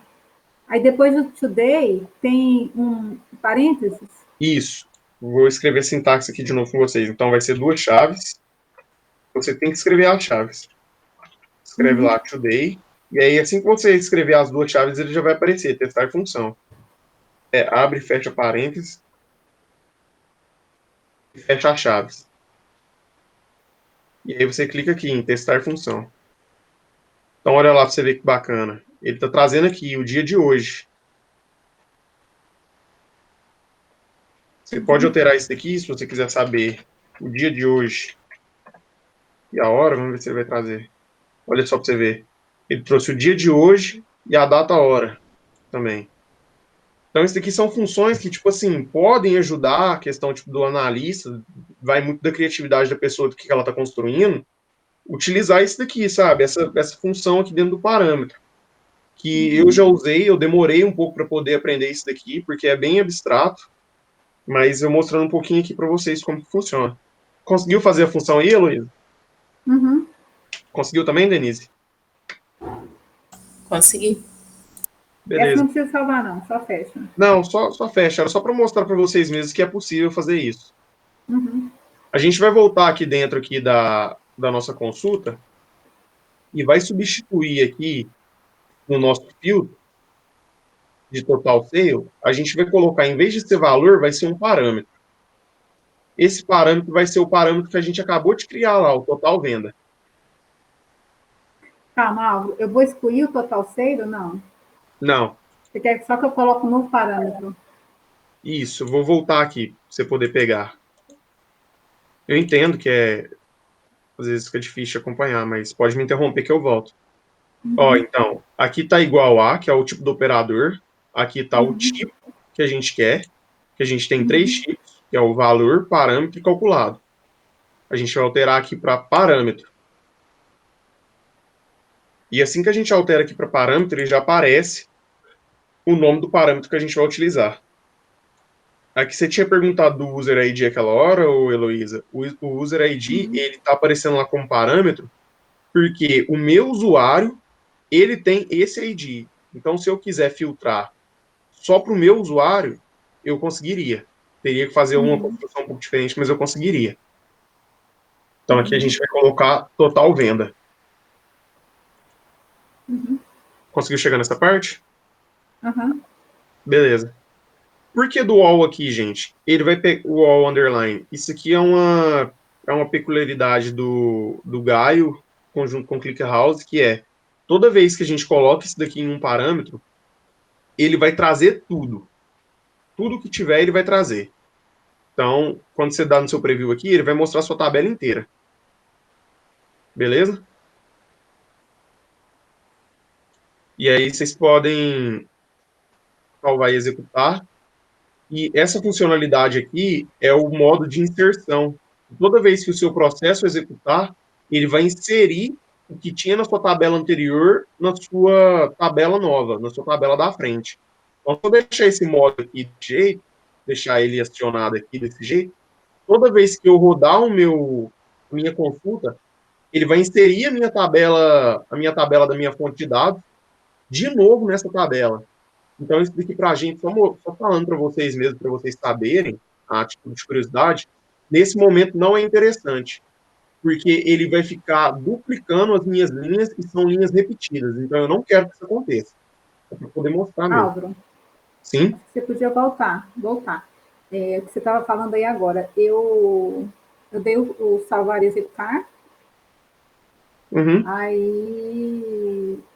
Aí depois do today tem um parênteses? Isso. Vou escrever a sintaxe aqui de novo com vocês. Então vai ser 2 chaves. Você tem que escrever as chaves. Escreve lá today. E aí, assim que você escrever as 2 chaves, ele já vai aparecer, testar função. Abre e fecha parênteses. E fecha as chaves. E aí você clica aqui em testar função. Então olha lá para você ver que bacana. Ele está trazendo aqui o dia de hoje. Você pode alterar isso aqui se você quiser saber o dia de hoje e a hora. Vamos ver se ele vai trazer. Olha só para você ver. Ele trouxe o dia de hoje e a data hora também. Então, isso aqui são funções que, tipo assim, podem ajudar a questão tipo, do analista, vai muito da criatividade da pessoa, do que ela está construindo, utilizar isso daqui, sabe? Essa função aqui dentro do parâmetro. Que eu já usei, eu demorei um pouco para poder aprender isso daqui, porque é bem abstrato, mas eu mostrando um pouquinho aqui para vocês como que funciona. Conseguiu fazer a função aí, Heloísa? Uhum. Conseguiu também, Denise? Consegui. Beleza. Essa não precisa salvar, não, só fecha. Não, só fecha. Era só para mostrar para vocês mesmos que é possível fazer isso. Uhum. A gente vai voltar aqui dentro aqui da nossa consulta e vai substituir aqui no nosso filtro de total sale, a gente vai colocar, em vez de ser valor, vai ser um parâmetro. Esse parâmetro vai ser o parâmetro que a gente acabou de criar lá, o total venda. Calma, Álvaro, eu vou excluir o total sale ou não? Não. Você quer só que eu coloque um novo parâmetro? Isso, eu vou voltar aqui, para você poder pegar. Eu entendo que às vezes fica difícil de acompanhar, mas pode me interromper que eu volto. Ó, então, aqui está igual a, que é o tipo do operador. Aqui está o tipo que a gente quer, que a gente tem 3 tipos, que é o valor, parâmetro e calculado. A gente vai alterar aqui para parâmetro. E assim que a gente altera aqui para parâmetro, ele já aparece o nome do parâmetro que a gente vai utilizar. Aqui você tinha perguntado do user ID aquela hora, ou Heloísa? O user ID, ele está aparecendo lá como parâmetro, porque o meu usuário, ele tem esse ID. Então, se eu quiser filtrar só para o meu usuário, eu conseguiria. Teria que fazer uma construção um pouco diferente, mas eu conseguiria. Então aqui a gente vai colocar total venda. Conseguiu chegar nessa parte? Beleza. Por que do all aqui, gente? Ele vai pegar o all underline. Isso aqui é uma peculiaridade do Gaio, conjunto com ClickHouse, que é toda vez que a gente coloca isso daqui em um parâmetro, ele vai trazer tudo. Tudo que tiver, ele vai trazer. Então, quando você dá no seu preview aqui, ele vai mostrar a sua tabela inteira. Beleza? E aí vocês podem salvar e executar. E essa funcionalidade aqui é o modo de inserção. Toda vez que o seu processo executar, ele vai inserir o que tinha na sua tabela anterior na sua tabela nova, na sua tabela da frente. Então, se eu deixar esse modo aqui desse jeito, deixar ele acionado aqui desse jeito, toda vez que eu rodar minha consulta, ele vai inserir a minha tabela da minha fonte de dados de novo nessa tabela. Então, isso daqui para a gente, só falando para vocês mesmo, para vocês saberem, a título de curiosidade, nesse momento não é interessante, porque ele vai ficar duplicando as minhas linhas e são linhas repetidas. Então, eu não quero que isso aconteça. É para poder mostrar mesmo. Álvaro, Sim? acho que você podia voltar. O que você estava falando aí agora. Eu dei o salvar e executar. Uhum.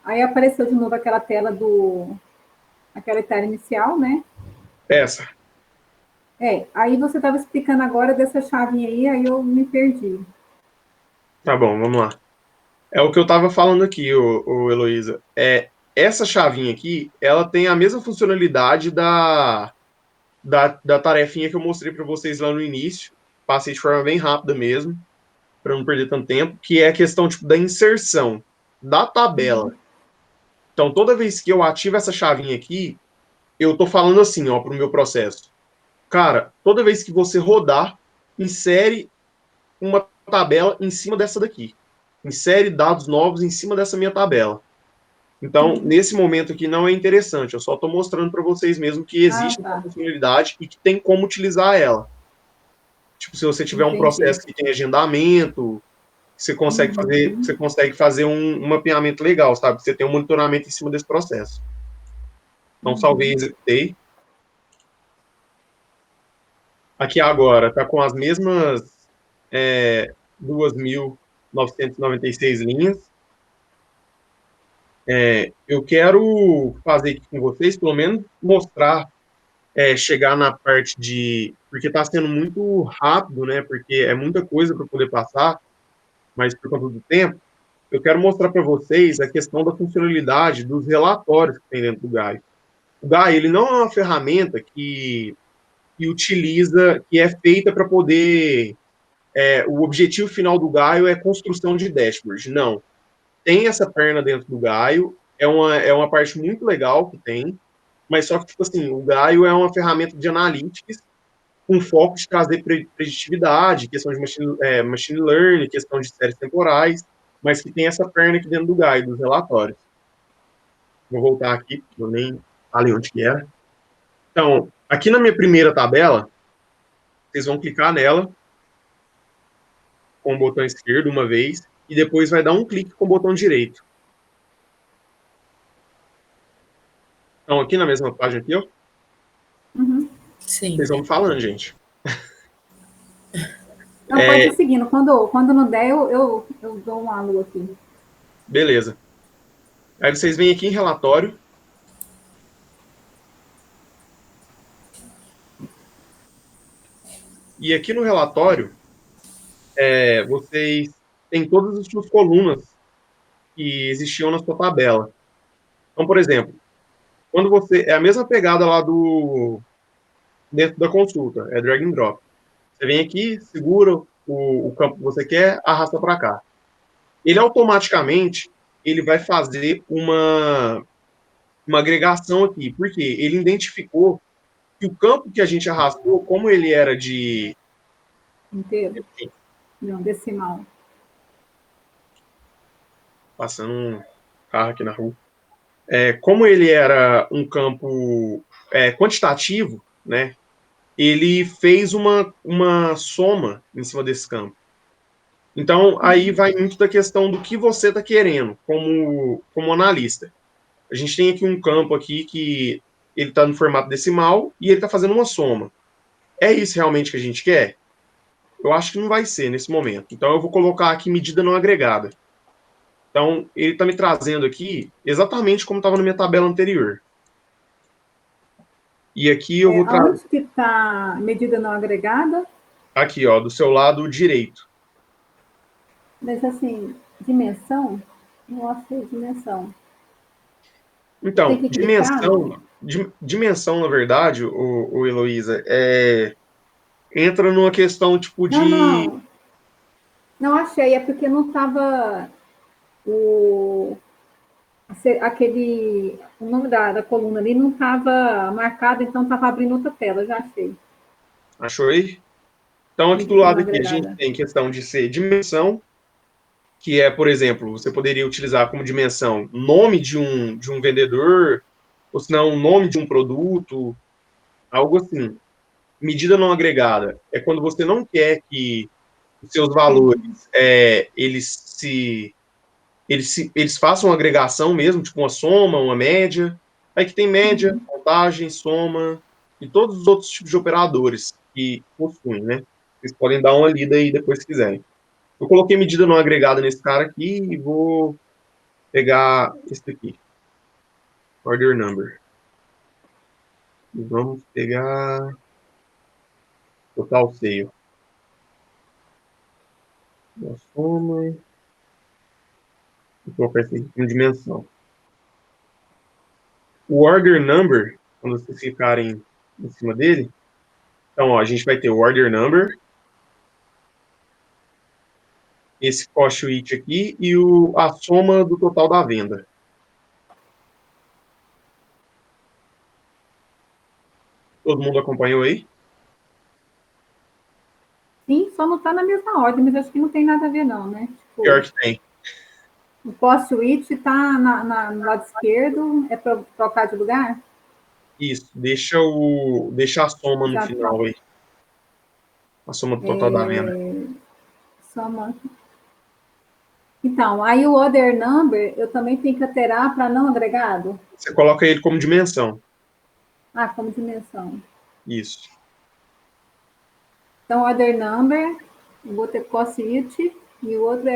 Aí apareceu de novo aquela tela aquela tela inicial, né? Essa. Aí você estava explicando agora dessa chavinha aí eu me perdi. Tá bom, vamos lá. É o que eu estava falando aqui, o Heloísa. Essa chavinha aqui, ela tem a mesma funcionalidade da tarefinha que eu mostrei para vocês lá no início. Passei de forma bem rápida mesmo, para não perder tanto tempo, que é a questão tipo, da inserção da tabela. Então, toda vez que eu ativo essa chavinha aqui, eu estou falando assim, ó, para o meu processo. Cara, toda vez que você rodar, insere uma tabela em cima dessa daqui. Insere dados novos em cima dessa minha tabela. Então, nesse momento aqui não é interessante. Eu só estou mostrando para vocês mesmo que existe essa funcionalidade e que tem como utilizar ela. Tipo, se você tiver um processo que tem agendamento, você consegue fazer um mapeamento legal, sabe? Você tem um monitoramento em cima desse processo. Então, salvei e executei. Aqui agora está com as mesmas 2.996 linhas. Eu quero fazer aqui com vocês, pelo menos mostrar, chegar na parte de... Porque está sendo muito rápido, né? Porque é muita coisa para poder passar, mas por conta do tempo, eu quero mostrar para vocês a questão da funcionalidade dos relatórios que tem dentro do Gaio. O Gaio, ele não é uma ferramenta que é feita para poder... o objetivo final do Gaio é construção de dashboard. Não. Tem essa perna dentro do Gaio, é uma parte muito legal que tem, mas só que, tipo assim, o Gaio é uma ferramenta de analytics com foco de trazer preditividade, questão de machine learning, questão de séries temporais, mas que tem essa perna aqui dentro do Gaio, dos relatórios. Vou voltar aqui, eu nem falei onde que era. Então, aqui na minha primeira tabela, vocês vão clicar nela com o botão esquerdo uma vez, e depois vai dar um clique com o botão direito. Então, aqui na mesma página aqui, ó. Sim. Vocês vão me falando, gente. Não, pode ir seguindo. Quando não der, eu dou um alô aqui. Beleza. Aí vocês vêm aqui em relatório. E aqui no relatório, vocês têm todas as suas colunas que existiam na sua tabela. Então, por exemplo, quando você... É a mesma pegada lá dentro da consulta, é drag and drop. Você vem aqui, segura o campo que você quer, arrasta para cá. Ele automaticamente ele vai fazer uma agregação aqui. Por quê? Ele identificou que o campo que a gente arrastou, como ele era de... Inteiro? Não, decimal. Passando um carro aqui na rua. Como ele era um campo quantitativo, né? ele fez uma soma em cima desse campo. Então, aí vai muito da questão do que você está querendo como analista. A gente tem aqui um campo aqui que ele está no formato decimal e ele está fazendo uma soma. É isso realmente que a gente quer? Eu acho que não vai ser nesse momento. Então, eu vou colocar aqui medida não agregada. Então, ele está me trazendo aqui exatamente como estava na minha tabela anterior. E aqui eu vou trazer... Aonde que está medida não agregada? Aqui, ó, do seu lado direito. Mas, assim, dimensão? Não achei dimensão. Tem Então, que clicar? dimensão, na verdade, o Heloísa, entra numa questão tipo Não, de... não. Não achei, é porque não estava o nome da coluna ali não estava marcado, então estava abrindo outra tela, já achei. Achou aí? Então, aqui do Medida não lado aqui, a gente agregada. tem questão de ser dimensão, que é, por exemplo, você poderia utilizar como dimensão nome de um vendedor, ou se não, nome de um produto, algo assim. Medida não agregada é quando você não quer que os seus valores eles façam uma agregação mesmo, tipo uma soma, uma média. Aí que tem média, contagem, soma e todos os outros tipos de operadores que possuem, né? Vocês podem dar uma lida aí depois se quiserem. Eu coloquei medida não agregada nesse cara aqui e vou pegar esse aqui, order number. E vamos pegar total sale. Uma soma e colocar esse aqui como dimensão. O order number, quando vocês clicarem em cima dele, então, ó, a gente vai ter o order number, esse cost it aqui e a soma do total da venda. Todo mundo acompanhou aí? Sim, só não está na mesma ordem, mas acho que não tem nada a ver, não, né? Tipo, Pior que tem. o post-it está no lado esquerdo, é para trocar de lugar? Isso, deixa a soma no Já tá. final aí. A soma do total da venda. Soma. Então, aí o order number eu também tenho que alterar para não agregado? Você coloca ele como dimensão. Ah, como dimensão. Isso. Então, order number, eu vou ter cost it, e o outro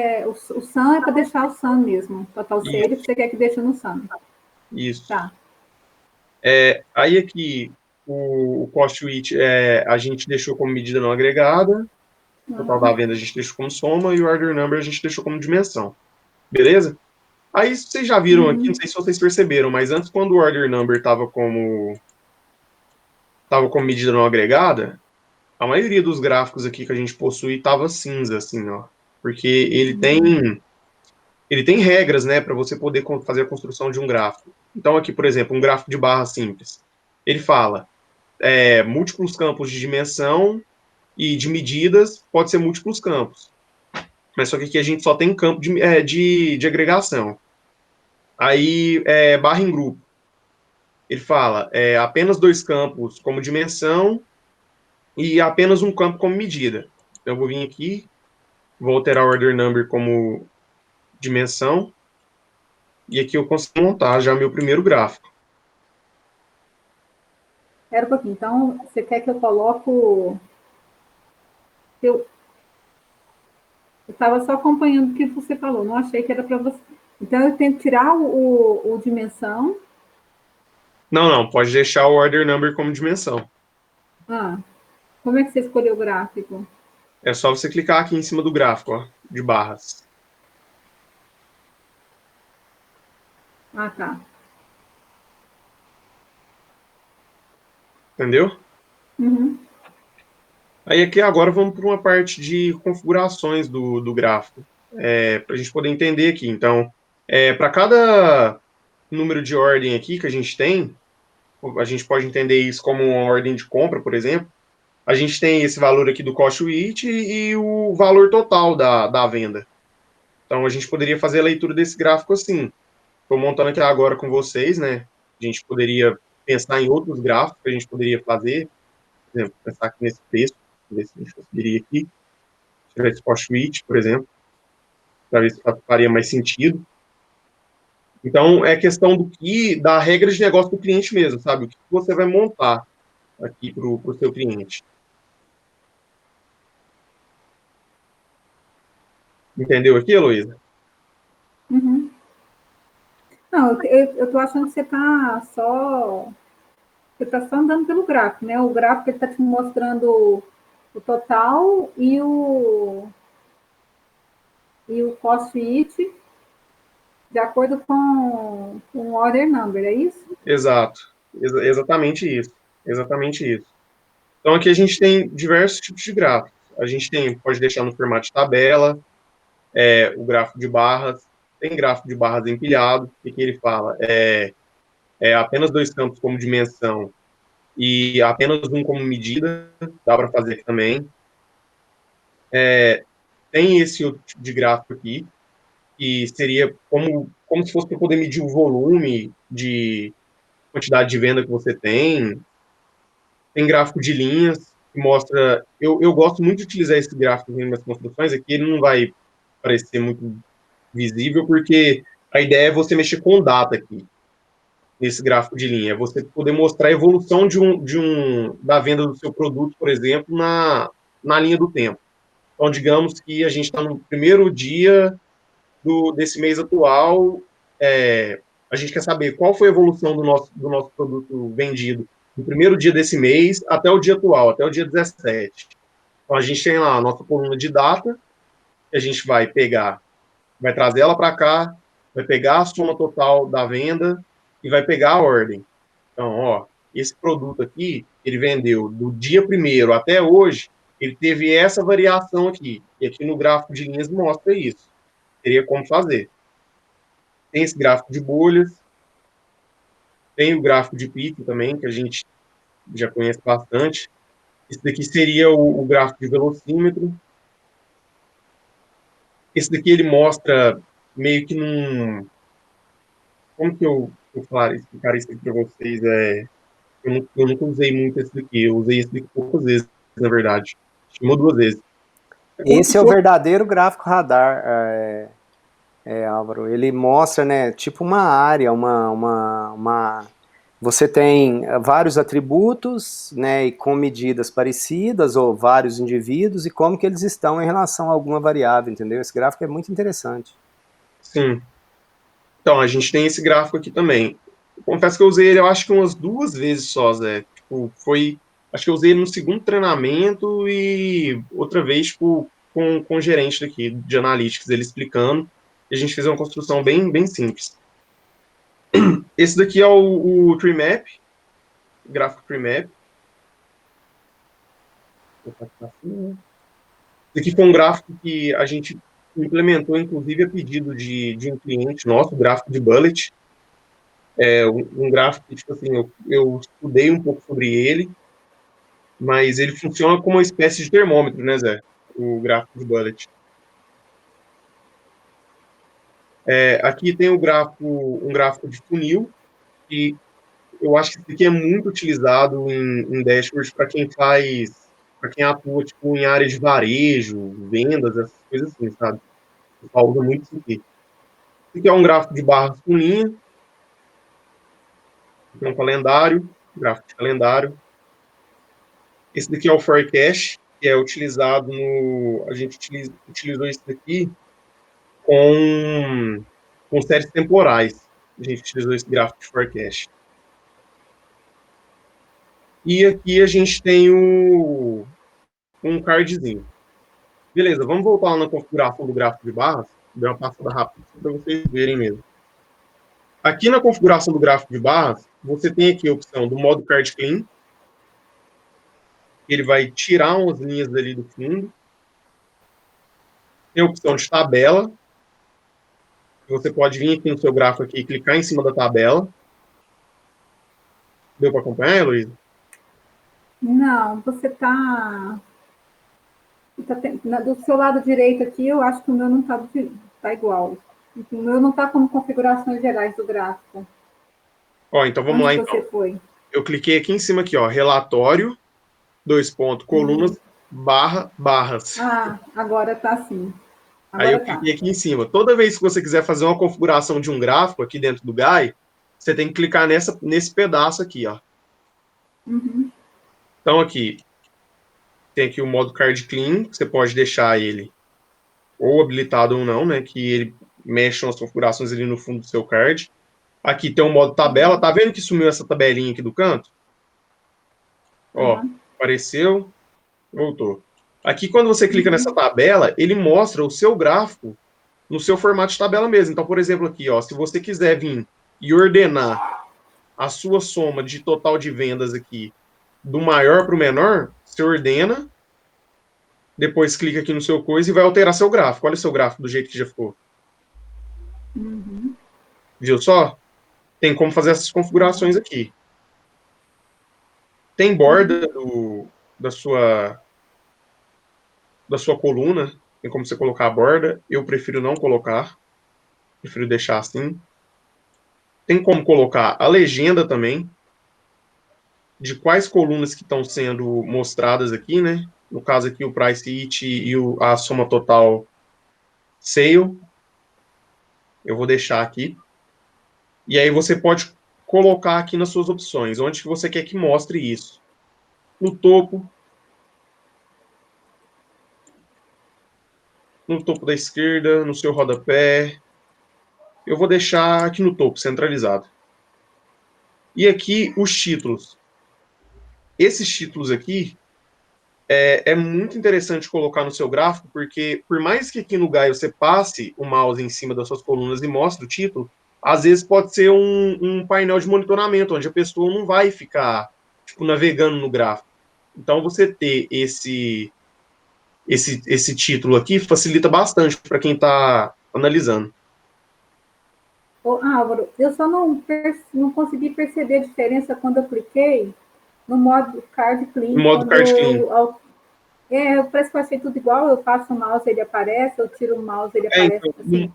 o sum é para deixar o sum mesmo. Total sale, Isso. você quer que deixe no sum. Isso. Tá. Aí aqui, o cost it a gente deixou como medida não agregada, o total da venda a gente deixou como soma e o order number a gente deixou como dimensão. Beleza? Aí vocês já viram aqui, não sei se vocês perceberam, mas antes quando o order number estava como medida não agregada, a maioria dos gráficos aqui que a gente possui estava cinza, assim, ó. Porque ele tem regras, né, para você poder fazer a construção de um gráfico. Então aqui, por exemplo, um gráfico de barra simples. Ele fala múltiplos campos de dimensão e de medidas pode ser múltiplos campos. Mas só que aqui a gente só tem campo de agregação. Aí, barra em grupo. Ele fala apenas 2 campos como dimensão e apenas um campo como medida. Então, eu vou vir aqui, vou alterar o order number como dimensão, e aqui eu consigo montar já meu primeiro gráfico. Espera um pouquinho. Então, você quer que eu coloque. Eu estava só acompanhando o que você falou, não achei que era para você. Então, eu tenho que tirar o dimensão. Não, pode deixar o order number como dimensão. Ah, como é que você escolheu o gráfico? É só você clicar aqui em cima do gráfico, ó, de barras. Ah, tá. Entendeu? Uhum. Aí aqui agora vamos para uma parte de configurações do gráfico, para a gente poder entender aqui. Então, para cada número de ordem aqui que a gente tem, a gente pode entender isso como uma ordem de compra, por exemplo. A gente tem esse valor aqui do cost it e o valor total da venda. Então, a gente poderia fazer a leitura desse gráfico assim. Estou montando aqui agora com vocês, né? A gente poderia pensar em outros gráficos que a gente poderia fazer. exemplo, pensar aqui nesse texto, ver se a gente conseguiria aqui, tirar esse post-it, por exemplo, para ver se faria mais sentido. Então, é questão da regra de negócio do cliente mesmo, sabe? O que você vai montar aqui para o seu cliente. Entendeu aqui, Heloísa? Uhum. Não, eu tô achando que você tá só andando pelo gráfico, né? O gráfico está te mostrando o total e o cost-it de acordo com o order number, é isso? Exato. Exatamente isso. Exatamente isso. Então, aqui a gente tem diversos tipos de gráficos. A gente pode deixar no formato de tabela, o gráfico de barras, tem gráfico de barras empilhado, o que ele fala? Apenas 2 campos como dimensão e apenas um como medida, dá para fazer aqui também. Tem esse outro tipo de gráfico aqui, que seria como se fosse para poder medir o volume de quantidade de venda que você tem. Tem gráfico de linhas, que mostra... Eu gosto muito de utilizar esse gráfico em minhas construções, aqui ele não vai parecer muito visível, porque a ideia é você mexer com data aqui, nesse gráfico de linha. É você poder mostrar a evolução da venda do seu produto, por exemplo, na linha do tempo. Então, digamos que a gente está no primeiro dia desse mês atual, a gente quer saber qual foi a evolução do nosso produto vendido no primeiro dia desse mês até o dia atual, até o dia 17. Então, a gente tem lá a nossa coluna de data, que a gente vai trazer ela para cá, vai pegar a soma total da venda e vai pegar a ordem. Então, ó, esse produto aqui, ele vendeu do dia 1º até hoje, ele teve essa variação aqui. E aqui no gráfico de linhas mostra isso. Teria como fazer. Tem esse gráfico de bolhas, tem o gráfico de pico também, que a gente já conhece bastante. Esse daqui seria o gráfico de velocímetro. Esse daqui ele mostra meio que como que eu explicar isso aqui para vocês? Eu nunca usei muito esse daqui, eu usei esse daqui poucas vezes, na verdade. Uma ou 2 vezes. Esse é o verdadeiro gráfico radar, Álvaro. Ele mostra, né, tipo uma área, você tem vários atributos, né, e com medidas parecidas, ou vários indivíduos, e como que eles estão em relação a alguma variável, entendeu? Esse gráfico é muito interessante. Sim. Então, a gente tem esse gráfico aqui também. Eu confesso que eu usei ele, eu acho que umas 2 vezes só, Zé. Tipo, acho que eu usei ele no segundo treinamento e outra vez, tipo, com o gerente daqui, de Analytics, ele explicando, e a gente fez uma construção bem, bem simples. Esse daqui é o tree map, o gráfico tree map. Esse aqui foi um gráfico que a gente implementou, inclusive, a pedido de um cliente nosso, o gráfico de bullet. Um gráfico que, tipo assim, eu estudei um pouco sobre ele, mas ele funciona como uma espécie de termômetro, né, Zé? O gráfico de bullet. Aqui tem um gráfico de funil, que eu acho que isso aqui é muito utilizado em dashboards para quem atua, tipo, em áreas de varejo, vendas, essas coisas assim, sabe? O pessoal usa muito isso aqui. Esse aqui é um gráfico de barras com linha, aqui é um calendário, gráfico de calendário. Esse daqui é o forecast, que é utilizado a gente utilizou isso daqui com séries temporais. A gente utilizou esse gráfico de forecast. E aqui a gente tem um cardzinho. Beleza, vamos voltar lá na configuração do gráfico de barras. Deu uma passada rápida para vocês verem mesmo. Aqui na configuração do gráfico de barras, você tem aqui a opção do modo card clean. Ele vai tirar umas linhas ali do fundo. Tem a opção de tabela. Você pode vir aqui no seu gráfico aqui e clicar em cima da tabela. Deu para acompanhar, Heloísa? Não, do seu lado direito aqui, eu acho que o meu não tá igual. O meu não está como configurações gerais do gráfico. Ó, então vamos lá. Onde você foi? Eu cliquei aqui em cima aqui, ó, relatório. dois pontos, colunas, barra, barras. Ah, agora tá assim. Aí eu Agora tá. cliquei aqui em cima. Toda vez que você quiser fazer uma configuração de um gráfico aqui dentro do GAI, você tem que clicar nesse pedaço aqui, ó. Uhum. Então aqui, tem aqui o modo Card Clean, que você pode deixar ele ou habilitado ou não, né? Que ele mexe nas configurações ali no fundo do seu card. Aqui tem o modo tabela. Tá vendo que sumiu essa tabelinha aqui do canto? Ó, Uhum. apareceu, voltou. Aqui, quando você clica nessa tabela, ele mostra o seu gráfico no seu formato de tabela mesmo. Então, por exemplo, aqui, ó, se você quiser vir e ordenar a sua soma de total de vendas aqui do maior para o menor, você ordena, depois clica aqui no seu coisa e vai alterar seu gráfico. Olha o seu gráfico do jeito que já ficou. Uhum. Viu só? Tem como fazer essas configurações aqui. Tem borda da sua coluna, tem como você colocar a borda. Eu prefiro não colocar, prefiro deixar assim. Tem como colocar a legenda também, de quais colunas que estão sendo mostradas aqui, né? No caso aqui, o Price It e a soma total Sale. Eu vou deixar aqui. E aí você pode colocar aqui nas suas opções, onde que você quer que mostre isso. No topo da esquerda, no seu rodapé. Eu vou deixar aqui no topo, centralizado. E aqui, os títulos. Esses títulos aqui, é muito interessante colocar no seu gráfico, porque por mais que aqui no Gaio você passe o mouse em cima das suas colunas e mostre o título, às vezes pode ser um painel de monitoramento, onde a pessoa não vai ficar tipo, navegando no gráfico. Então, você ter esse título aqui facilita bastante para quem está analisando. Ô, Álvaro, eu só não consegui perceber a diferença quando eu cliquei no modo Card Clean. No modo Card Clean. Parece que eu achei tudo igual, eu passo o mouse, ele aparece, eu tiro o mouse, ele aparece Então, assim.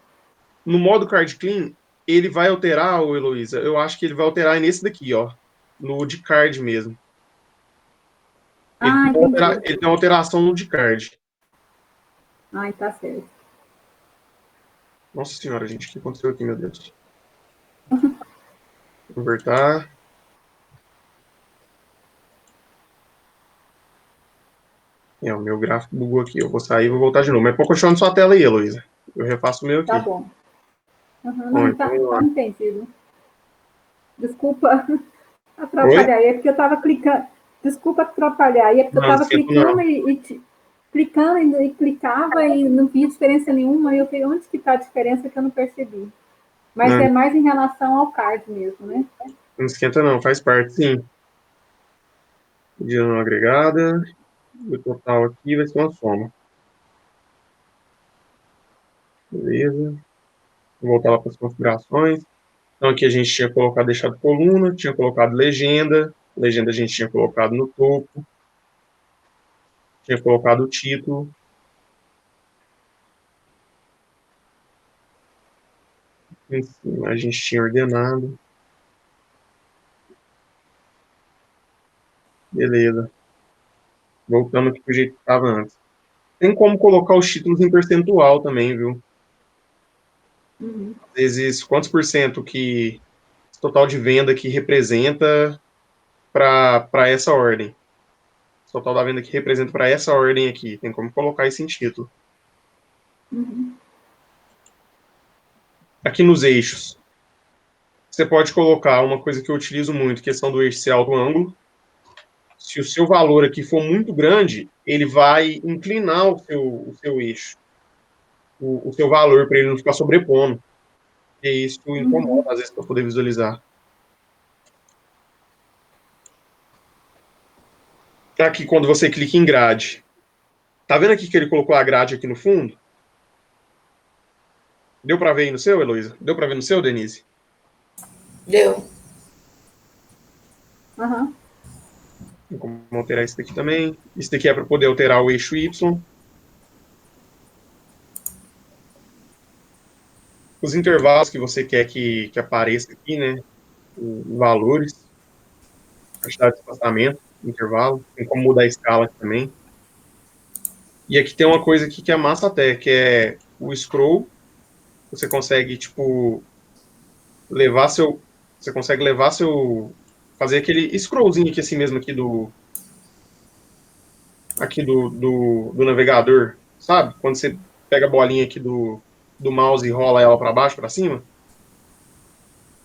no modo Card Clean, ele vai alterar, Heloísa, eu acho que ele vai alterar nesse daqui, ó, no de card mesmo. Entendi. Ele tem uma alteração no de card. Tá certo. Nossa senhora, gente, o que aconteceu aqui, meu Deus? Convertar. O meu gráfico bugou aqui. Eu vou sair e vou voltar de novo. Mas pode continuar na sua tela aí, Heloísa. Eu refaço o meu aqui. Tá bom. Não, então, tá entendido. Desculpa atrapalhar aí, é porque eu estava clicando. Desculpa atrapalhar aí, é porque eu estava clicando clicando e clicava e não via diferença nenhuma. E eu falei, onde que está a diferença que eu não percebi? Mas é mais em relação ao card mesmo, né? Não esquenta não, faz parte, sim. Medida não agregada. O total aqui vai ser uma soma. Beleza. Vou voltar lá para as configurações. Então aqui a gente tinha colocado, deixado coluna, tinha colocado legenda. Legenda a gente tinha colocado no topo. Tinha colocado o título. Em cima a gente tinha ordenado. Beleza. Voltando aqui para o jeito que estava antes. Tem como colocar os títulos em percentual também, viu? Às vezes, quantos por cento que o total de venda que representa para essa ordem. O total da venda que representa para essa ordem aqui. Tem como colocar isso em título. Aqui nos eixos. Você pode colocar uma coisa que eu utilizo muito, questão do eixo ser alto ângulo. Se o seu valor aqui for muito grande, ele vai inclinar o seu eixo. O seu valor, para ele não ficar sobrepondo. E isso incomoda, às vezes, para poder visualizar. Aqui, quando você clica em grade. Tá vendo aqui que ele colocou a grade aqui no fundo? Deu para ver aí no seu, Heloísa? Deu para ver no seu, Denise? Deu. Aham. Tem como alterar isso daqui também. Isso daqui é para poder alterar o eixo Y. Os intervalos que você quer que apareça aqui, né? Os valores. Quantidade de espaçamento. intervalo. Tem como mudar a escala aqui também. E aqui tem uma coisa aqui que é massa até, que é o scroll. Você consegue, tipo, levar seu... Você consegue levar seu... Fazer aquele scrollzinho aqui assim mesmo, aqui do navegador, sabe? Quando você pega a bolinha aqui do mouse e rola ela para baixo, para cima.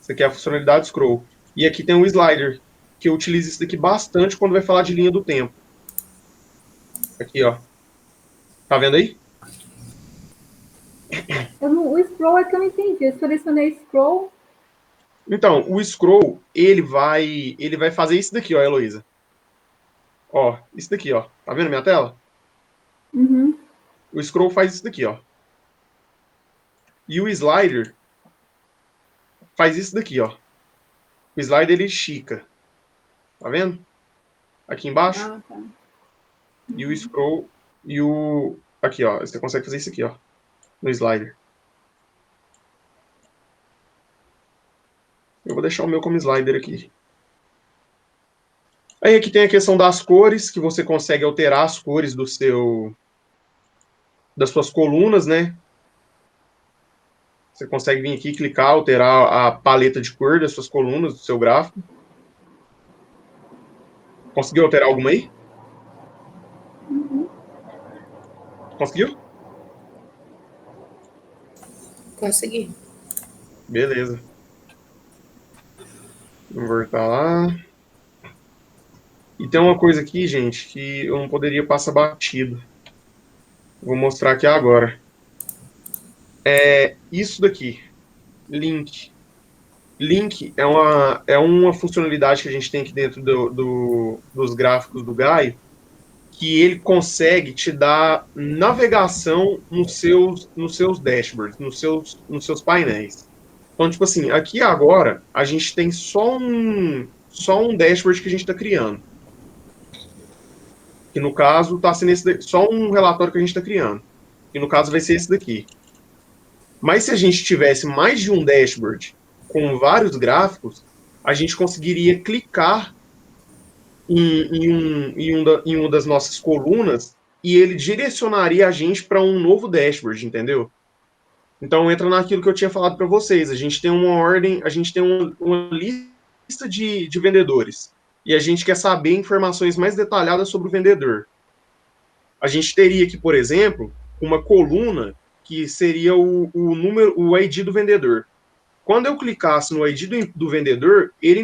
Isso aqui é a funcionalidade scroll. E aqui tem um slider, que eu utilizo isso daqui bastante quando vai falar de linha do tempo. Aqui, ó. Tá vendo aí? O scroll é que eu não entendi. Eu selecionei scroll. Então, o scroll, ele vai fazer isso daqui, ó, Heloísa. Ó, isso daqui, ó. Tá vendo minha tela? Uhum. O scroll faz isso daqui, ó. E o slider faz isso daqui, ó. O slider, ele estica. Tá vendo? Aqui embaixo. Ah, tá. E o scroll e o... Aqui, ó. Você consegue fazer isso aqui, ó. No slider. Eu vou deixar o meu como slider aqui. Aí aqui tem a questão das cores, que você consegue alterar as cores das suas colunas, né? Você consegue vir aqui, clicar, alterar a paleta de cor das suas colunas, do seu gráfico. Conseguiu alterar alguma aí? Uhum. Conseguiu? Consegui. Beleza. Vamos voltar lá. E tem uma coisa aqui, gente, que eu não poderia passar batido. Vou mostrar aqui agora. É isso daqui. Link. Link é uma funcionalidade que a gente tem aqui dentro dos gráficos do Gaio, que ele consegue te dar navegação nos seus dashboards, nos seus painéis. Então, tipo assim, aqui agora a gente tem só um dashboard que a gente está criando. Que no caso está sendo só um relatório que a gente está criando. Que no caso vai ser esse daqui. Mas se a gente tivesse mais de um dashboard com vários gráficos, a gente conseguiria clicar em uma das nossas colunas e ele direcionaria a gente para um novo dashboard, entendeu? Então entra naquilo que eu tinha falado para vocês. A gente tem uma ordem, a gente tem uma lista de vendedores e a gente quer saber informações mais detalhadas sobre o vendedor. A gente teria aqui, por exemplo, uma coluna que seria o ID do vendedor. Quando eu clicasse no ID do vendedor, ele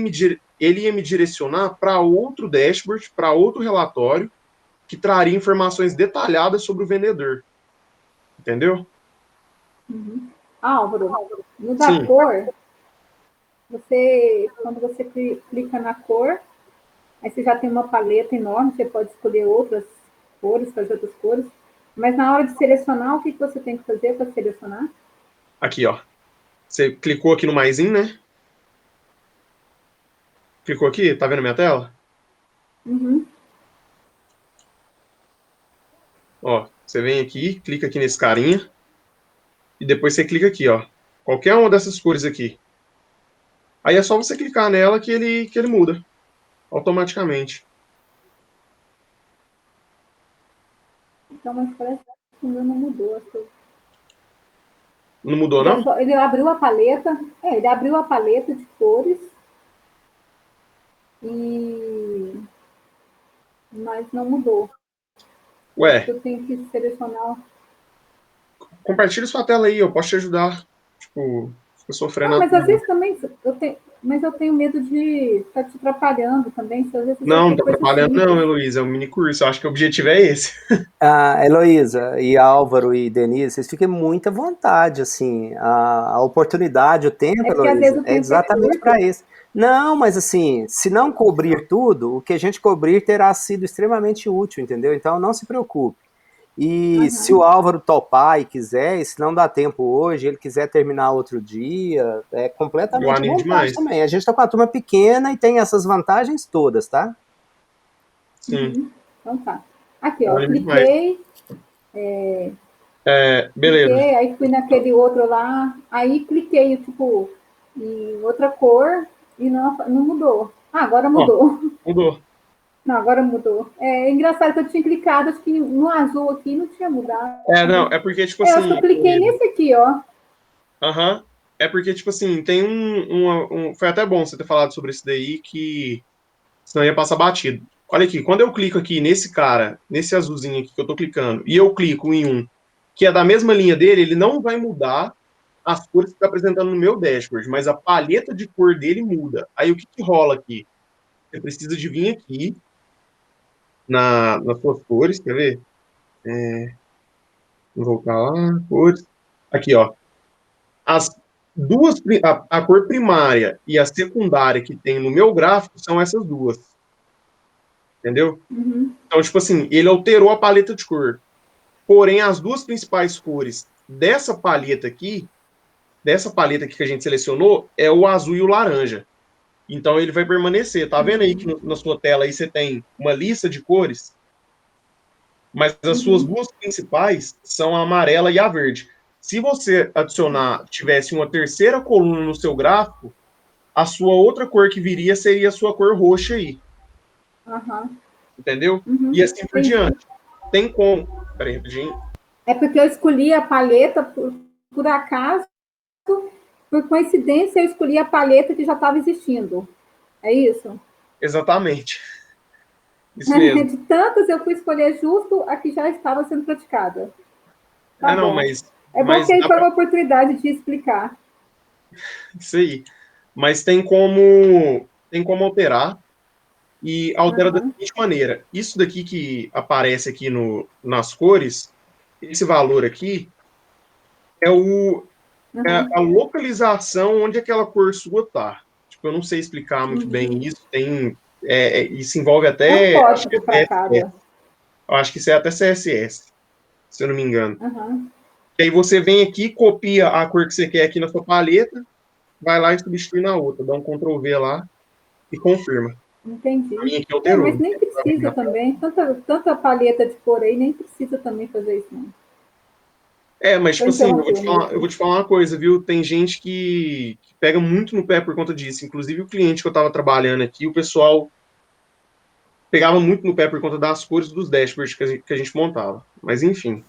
ia me direcionar para outro dashboard, para outro relatório, que traria informações detalhadas sobre o vendedor. Entendeu? Uhum. Álvaro, no da Sim. cor, quando você clica na cor, aí você já tem uma paleta enorme, você pode escolher outras cores, fazer outras cores. Mas na hora de selecionar, o que você tem que fazer para selecionar? Aqui, ó. Você clicou aqui no maisinho, né? Clicou aqui, tá vendo minha tela? Uhum. Ó, você vem aqui, clica aqui nesse carinha, e depois você clica aqui, ó. Qualquer uma dessas cores aqui. Aí é só você clicar nela que ele muda automaticamente. Então, mas parece que o meu não mudou. Não mudou, não? Ele abriu a paleta, ele abriu a paleta de cores, mas não mudou. Ué, Eu tenho que selecionar. compartilha sua tela aí, eu posso te ajudar. Tipo, fica sofrendo Não, à mas às toa. vezes também eu tenho medo de estar te atrapalhando também. Se às vezes Não, não é tá coisa atrapalhando, simples. não, Heloísa. É um mini curso. Eu acho que o objetivo é esse. Heloísa e Álvaro e Denise, vocês fiquem muito à vontade, assim, a oportunidade, o tempo, É porque às vezes Heloísa, o é tempo é exatamente curto. para isso. Não, mas assim, se não cobrir tudo, o que a gente cobrir terá sido extremamente útil, entendeu? Então não se preocupe. E se o Uhum. Álvaro topar e quiser, e se não dá tempo hoje, ele quiser terminar outro dia, é Eu completamente à animo vontade demais. também. A gente está com a turma pequena e tem essas vantagens todas, tá? Sim, Então tá. Aqui, eu ó, animo demais. Beleza. cliquei, aí fui naquele outro lá, aí cliquei, tipo, em outra cor e não mudou. Ah, agora Ó, mudou. mudou. Não, agora mudou. É engraçado que eu tinha clicado, acho que no azul aqui não tinha mudado. Não, é porque, tipo Eu acho que eu assim, cliquei nesse aqui, ó. aham, é porque, tipo assim, tem foi até bom você ter falado sobre isso daí, que senão ia passar batido. Olha aqui, quando eu clico aqui nesse cara, nesse azulzinho aqui que eu tô clicando, e eu clico em um que é da mesma linha dele, ele não vai mudar as cores que está apresentando no meu dashboard, mas a paleta de cor dele muda. Aí o que, que rola aqui? Você precisa de vir aqui nas suas cores, quer ver? Vou voltar lá, cores. Aqui, ó. As duas, a cor primária e a secundária que tem no meu gráfico são essas duas. Entendeu? Uhum. Então, tipo assim, ele alterou a paleta de cor. Porém, as duas principais cores dessa paleta aqui que a gente selecionou, é o azul e o laranja. Então, ele vai permanecer. Tá vendo aí que na sua tela aí você tem uma lista de cores? Mas as suas duas principais são a amarela e a verde. Se você adicionar, tivesse uma terceira coluna no seu gráfico, a sua outra cor que viria seria a sua cor roxa aí. Uhum. Entendeu? Uhum. E assim por Entendi. diante. Tem como. Peraí, rapidinho. É porque eu escolhi a paleta por acaso, por coincidência, eu escolhi a paleta que já estava existindo. É isso? Exatamente. Isso mesmo. De tantas, eu fui escolher justo a que já estava sendo praticada. Tá Não, bom. mas, É bom que aí dá foi pra. uma oportunidade de explicar. Isso aí. Mas tem como alterar. E altera da Uhum. seguinte maneira: isso daqui que aparece aqui nas cores, esse valor aqui, é, Uhum. a localização onde aquela cor sua tá. Tipo, eu não sei explicar muito bem Uhum. isso. Isso envolve É um até, acho que código é para CSS. cada. Eu acho que isso é até CSS, se eu não me engano. Uhum. E aí você vem aqui, copia a cor que você quer aqui na sua paleta, vai lá e substitui na outra, dá um Ctrl V lá e confirma. A Entendi. minha aqui É, alterou. mas Não nem sei se tá vendo precisa na tela. também. Tanta paleta de cor aí, nem precisa também fazer isso, não. Mas Só tipo assim, eu vou interromper te falar, eu mesmo. vou te falar uma coisa, viu? Tem gente que pega muito no pé por conta disso. Inclusive o cliente que eu estava trabalhando aqui, o pessoal pegava muito no pé por conta das cores dos dashboards que a gente montava. Mas enfim,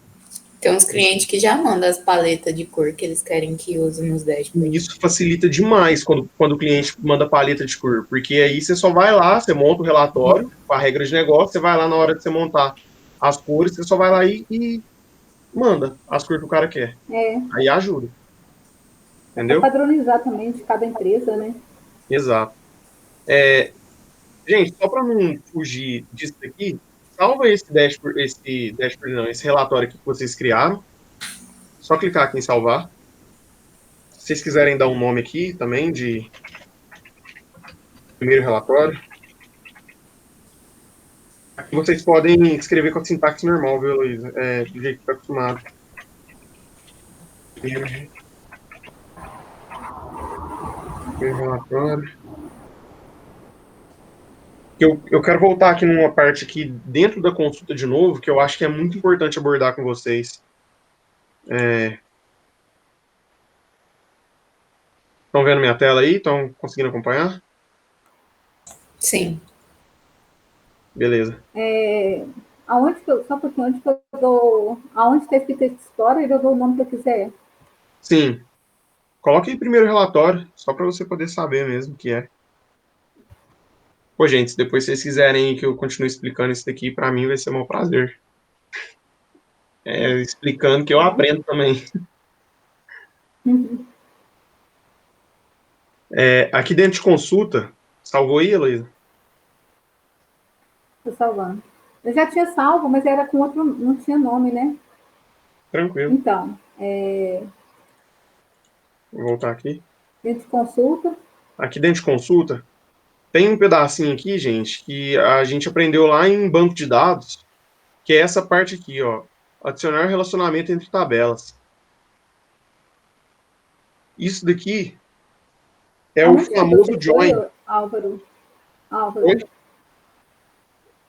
Tem uns clientes que já mandam as paletas de cor que eles querem que use nos e dashboards. isso facilita demais quando o cliente manda paleta de cor, porque aí você só vai lá, você monta o relatório com a regra de negócio, você vai lá na hora de você montar as cores, você só vai lá e manda as cores que o cara quer. É, Aí ajuda, é para entendeu? padronizar também de cada empresa, né? Exato. Gente, só para não fugir disso aqui, salva esse dashboard não, esse relatório aqui que vocês criaram. Só clicar aqui em salvar. Se vocês quiserem dar um nome aqui também de primeiro relatório, aqui vocês podem escrever com a sintaxe normal, viu, Luísa? Do jeito que está acostumado. Primeiro relatório. Eu quero voltar aqui numa parte aqui dentro da consulta de novo, que eu acho que é muito importante abordar com vocês. Estão vendo minha tela aí? Estão conseguindo acompanhar? Sim. Beleza. Aonde que eu, só porque onde que eu dou, aonde está escrito essa história, eu dou o nome que eu quiser. Sim. Coloque aí primeiro relatório, só para você poder saber mesmo o que é. Pô, gente, se depois vocês quiserem que eu continue explicando isso daqui, para mim vai ser um prazer. Explicando que eu aprendo também. Uhum. Aqui dentro de consulta, salvou aí, Heloísa? Estou salvando. Eu já tinha salvo, mas era com outro, não tinha nome, né? Tranquilo. Então, Vou voltar aqui. dentro de consulta. Aqui dentro de consulta, tem um pedacinho aqui, gente, que a gente aprendeu lá em banco de dados, que é essa parte aqui, ó. Adicionar relacionamento entre tabelas. Isso daqui é o Aonde que famoso você foi, join. Álvaro? Oi? Álvaro,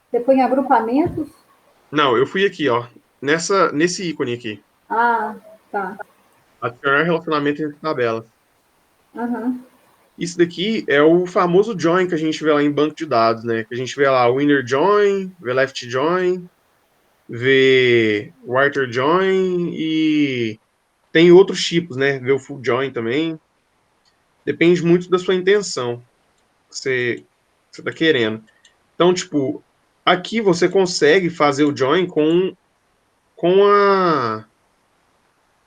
você foi em agrupamentos? Não, eu fui aqui, ó. Nesse ícone aqui. Ah, tá. Adicionar relacionamento entre tabelas. Aham. Isso daqui é o famoso join que a gente vê lá em banco de dados, né? Que a gente vê lá o inner join, vê left join, vê o outer join e tem outros tipos, né? Vê o full join também. Depende muito da sua intenção que você tá querendo. Então, tipo, aqui você consegue fazer o join com a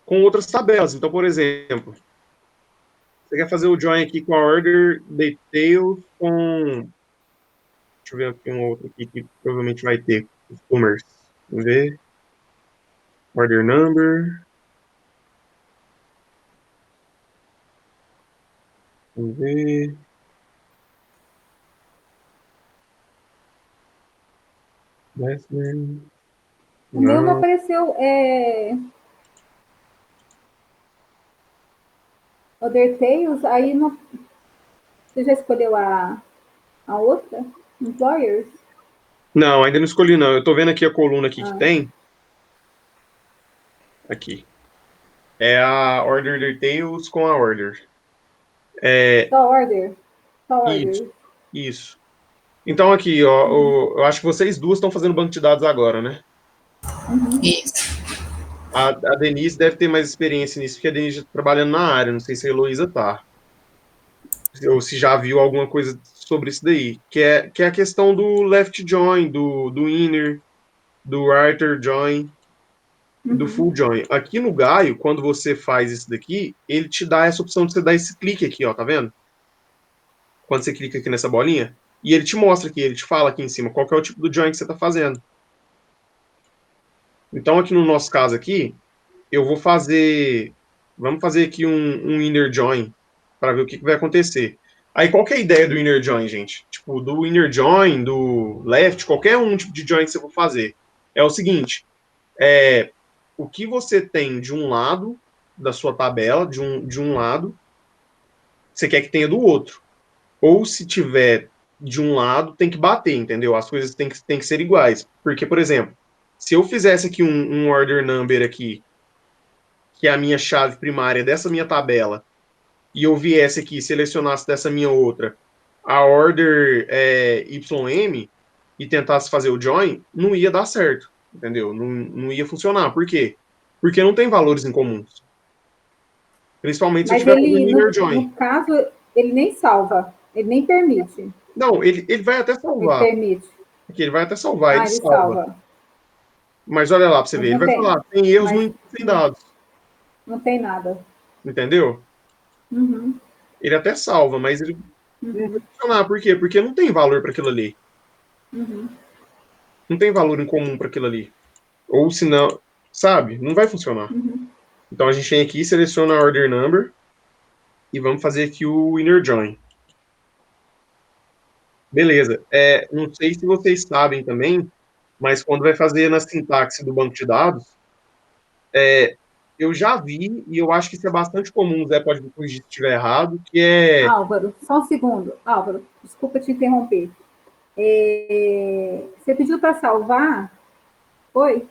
com outras tabelas. Então, por exemplo, você quer fazer o join aqui com a order details com. Deixa eu ver aqui um outro aqui que provavelmente vai ter. Customers. Vamos ver. Order number. Vamos ver. Investment. O meu não Não. apareceu. Other Tales, aí não. Você já escolheu a outra? Employers? Não, ainda não escolhi não. Eu tô vendo aqui a coluna aqui que tem. Aqui. É a order details com a order. Só order? Só Isso, order. isso. Então aqui, ó, eu acho que vocês duas estão fazendo banco de dados agora, né? Isso. A Denise deve ter mais experiência nisso, porque a Denise está trabalhando na área. Não sei se a Heloísa tá. Ou se já viu alguma coisa sobre isso daí. Que é a questão do left join, do inner, do outer join e do full join. Aqui no Gaio, quando você faz isso daqui, ele te dá essa opção de você dar esse clique aqui, ó, tá vendo? Quando você clica aqui nessa bolinha, e ele te mostra aqui, ele te fala aqui em cima qual que é o tipo do join que você está fazendo. Então, aqui no nosso caso aqui, eu vou fazer. Vamos fazer aqui um inner join para ver o que vai acontecer. Aí, qual que é a ideia do inner join, gente? Tipo, do inner join, do left, qualquer um tipo de join que você for fazer. É o seguinte: o que você tem de um lado da sua tabela, de um lado, você quer que tenha do outro. Ou se tiver de um lado, tem que bater, entendeu? As coisas têm que ser iguais. Porque, por exemplo, se eu fizesse aqui um order number aqui, que é a minha chave primária dessa minha tabela, e eu viesse aqui, selecionasse dessa minha outra a order YM e tentasse fazer o join, não ia dar certo, entendeu? Não ia funcionar. Por quê? Porque não tem valores em comuns. Principalmente se eu Mas estiver fazendo ele, inner join. no caso, ele nem salva, ele nem permite. Não, ele vai até Ele salvar. permite. Aqui, ele vai até salvar, ele Ah, ele salva. salva. Mas olha lá pra você ver, Mas ele não vai tem. falar, tem erros no Mas input sem dados, não tem nada. entendeu? Uhum. Ele até salva, mas ele não vai funcionar. Por quê? Porque não tem valor para aquilo ali. Não tem valor em comum para aquilo ali. Ou se não, sabe? Não vai funcionar. Então a gente vem aqui, seleciona a order number e vamos fazer aqui o inner join. Beleza. Não sei se vocês sabem também, mas quando vai fazer na sintaxe do banco de dados, eu já vi, e eu acho que isso é bastante comum, o Zé pode me corrigir se estiver errado, que é. Álvaro, só um segundo. Álvaro, desculpa te interromper. Você pediu para salvar? Foi?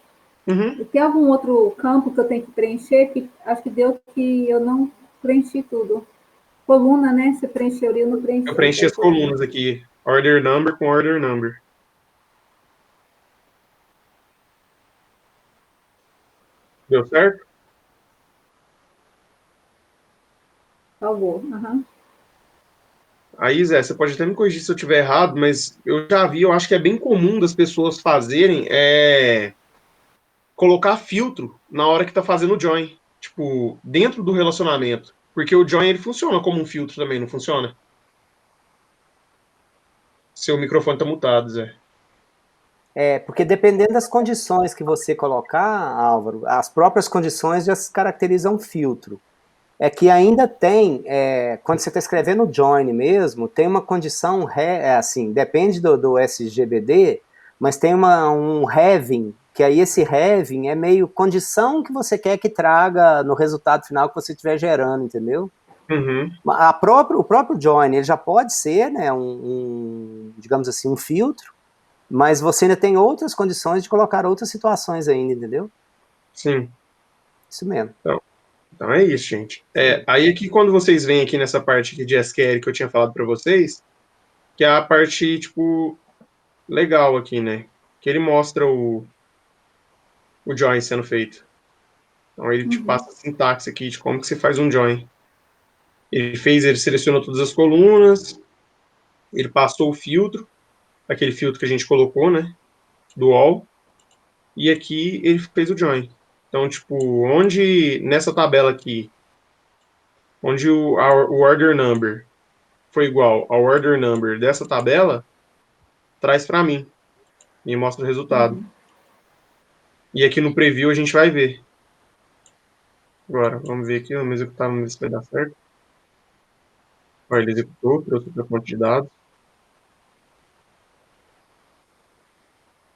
Uhum, Tem algum outro campo que eu tenho que preencher? Que acho que deu que eu não preenchi tudo. Coluna, né? Você preencheu e eu não eu preenchi preenchi essa as coluna. colunas aqui. Order number com order number. Deu certo? Salvou. Uhum. Aí, Zé, você pode até me corrigir se eu estiver errado, mas eu já vi, eu acho que é bem comum das pessoas fazerem colocar filtro na hora que tá fazendo o join. Tipo, dentro do relacionamento. Porque o join ele funciona como um filtro também, não funciona? Seu microfone tá mutado, Zé. Porque dependendo das condições que você colocar, Álvaro, as próprias condições já se caracterizam um filtro. É que ainda tem, quando você está escrevendo join mesmo, tem uma condição, assim, depende do SGBD, mas tem um having, que aí esse having é meio condição que você quer que traga no resultado final que você estiver gerando, entendeu? Uhum, O próprio join, ele já pode ser, né, digamos assim, um filtro, mas você ainda tem outras condições de colocar outras situações ainda, entendeu? sim. Isso mesmo. Então, Então é isso, gente. Aí aqui, quando vocês vêm aqui nessa parte aqui de SQL que eu tinha falado para vocês, que é a parte, tipo, legal aqui, né? Que ele mostra o join sendo feito. Então ele te passa a sintaxe aqui de como que você faz um join. Ele selecionou todas as colunas, ele passou o filtro, aquele filtro que a gente colocou, né? Do all. E aqui ele fez o join. Então, tipo, onde nessa tabela aqui, onde o order number foi igual ao order number dessa tabela, traz para mim. Me mostra o resultado. E aqui no preview a gente vai ver. Agora, vamos ver aqui, vamos executar, vamos ver se vai dar certo. Olha, ele executou, trouxe para a fonte de dados.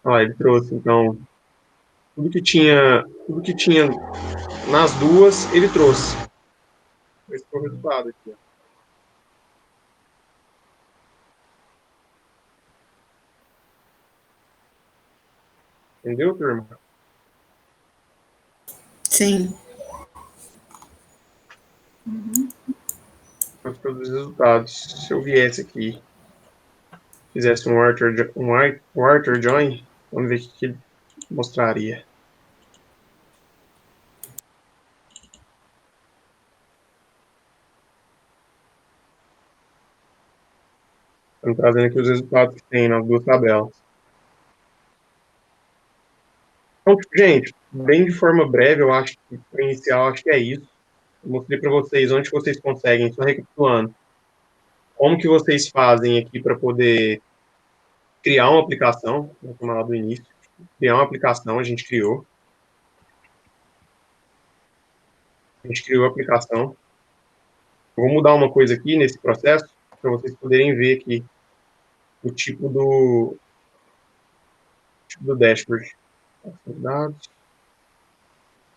Olha, ele trouxe, então, tudo que tinha nas duas, ele trouxe. Esse foi o resultado aqui, ó. Entendeu, turma? Sim. Todos os resultados. Se eu viesse aqui, fizesse um Arthur join, vamos ver o que ele mostraria. Estamos trazendo aqui os resultados que tem nas duas tabelas. Então, gente, bem de forma breve, eu acho que, para inicial, acho que é isso. Eu mostrei para vocês onde vocês conseguem, só recapitulando, como que vocês fazem aqui para poder criar uma aplicação, vou tomar lá do início, criar uma aplicação, a gente criou a aplicação. Eu vou mudar uma coisa aqui nesse processo, para vocês poderem ver aqui o tipo do dashboard. Dados,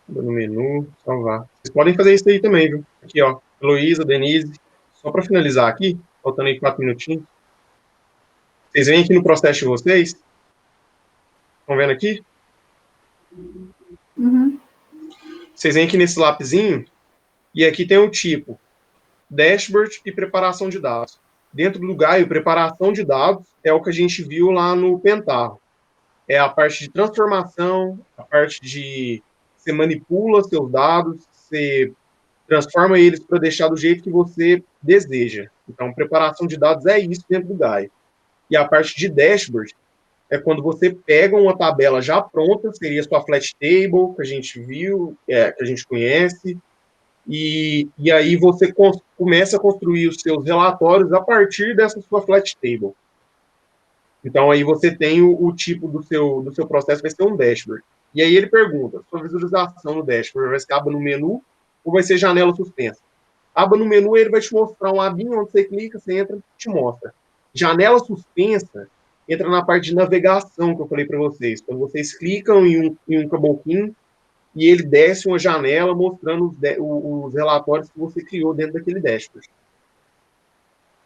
no menu, salvar. Vocês podem fazer isso aí também, viu? Aqui, ó, Heloísa, Denise, só para finalizar aqui, faltando aí 4 minutinhos. Vocês vêm aqui no processo de vocês, estão vendo aqui? Vocês vêm aqui nesse lapisinho, e aqui tem o tipo, dashboard e preparação de dados. Dentro do Gaio, preparação de dados é o que a gente viu lá no Pentaho. É a parte de transformação, a parte de você manipula seus dados, você transforma eles para deixar do jeito que você deseja. Então, preparação de dados é isso dentro do Gaio. E a parte de dashboard é quando você pega uma tabela já pronta, seria a sua flat table, que a gente viu, que a gente conhece, e aí você começa a construir os seus relatórios a partir dessa sua flat table. Então, aí você tem o tipo do seu processo, vai ser um dashboard. E aí ele pergunta, sua visualização no dashboard vai ser aba no menu ou vai ser janela suspensa? Aba no menu, ele vai te mostrar um abinho, onde você clica, você entra, te mostra. Janela suspensa entra na parte de navegação que eu falei para vocês. Quando vocês clicam em um caboquinho e ele desce uma janela mostrando os relatórios que você criou dentro daquele dashboard.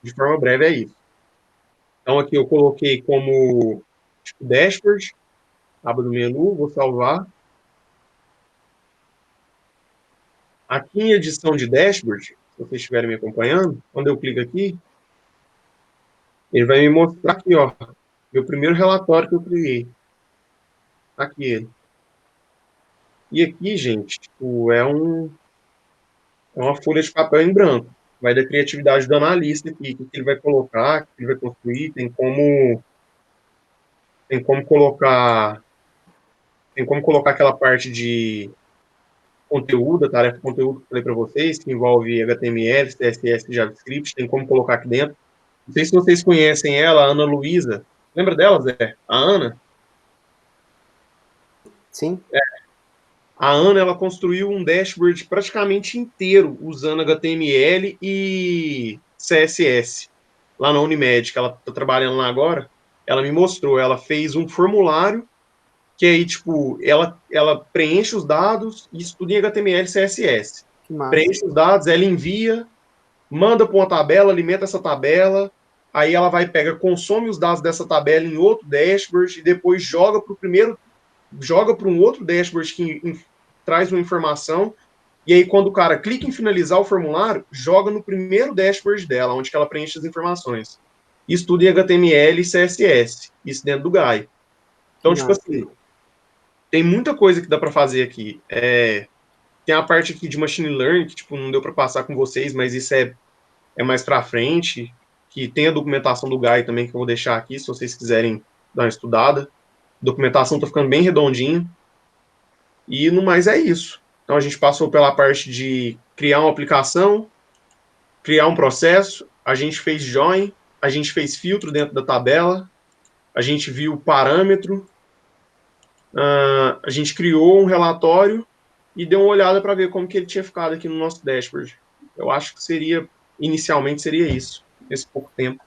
De forma breve, é isso. Então, aqui eu coloquei como tipo, dashboard, aba do menu, vou salvar. Aqui em edição de dashboard, se vocês estiverem me acompanhando, quando eu clico aqui, ele vai me mostrar aqui, ó, meu primeiro relatório que eu criei. Aqui ele. E aqui, gente, tipo, é uma folha de papel em branco. Vai da criatividade do analista aqui, o que ele vai colocar, o que ele vai construir, tem como colocar aquela parte de conteúdo, a tarefa de conteúdo que eu falei para vocês, que envolve HTML, CSS e JavaScript, tem como colocar aqui dentro. Não sei se vocês conhecem ela, a Ana Luísa. Lembra dela, Zé? A Ana? Sim. A Ana, ela construiu um dashboard praticamente inteiro usando HTML e CSS lá na Unimed, que ela está trabalhando lá agora. Ela me mostrou, ela fez um formulário que aí, tipo, ela preenche os dados e estuda em HTML e CSS. Preenche os dados, ela envia, manda para uma tabela, alimenta essa tabela, aí ela vai, consome os dados dessa tabela em outro dashboard e depois joga para um outro dashboard que traz uma informação E aí, quando o cara clica em finalizar o formulário, joga no primeiro dashboard dela, onde que ela preenche as informações. Isso tudo em HTML e CSS. Isso dentro do Gaia. Então, tipo assim, tem muita coisa que dá para fazer aqui. Tem a parte aqui de machine learning, que tipo, não deu para passar com vocês, mas isso é mais para frente, que tem a documentação do Gaia também, que eu vou deixar aqui, se vocês quiserem dar uma estudada. A documentação tá ficando bem redondinha. E no mais é isso. Então a gente passou pela parte de criar uma aplicação, criar um processo, a gente fez join, a gente fez filtro dentro da tabela, a gente viu o parâmetro, a gente criou um relatório e deu uma olhada para ver como que ele tinha ficado aqui no nosso dashboard. Eu acho que inicialmente seria isso, nesse pouco tempo.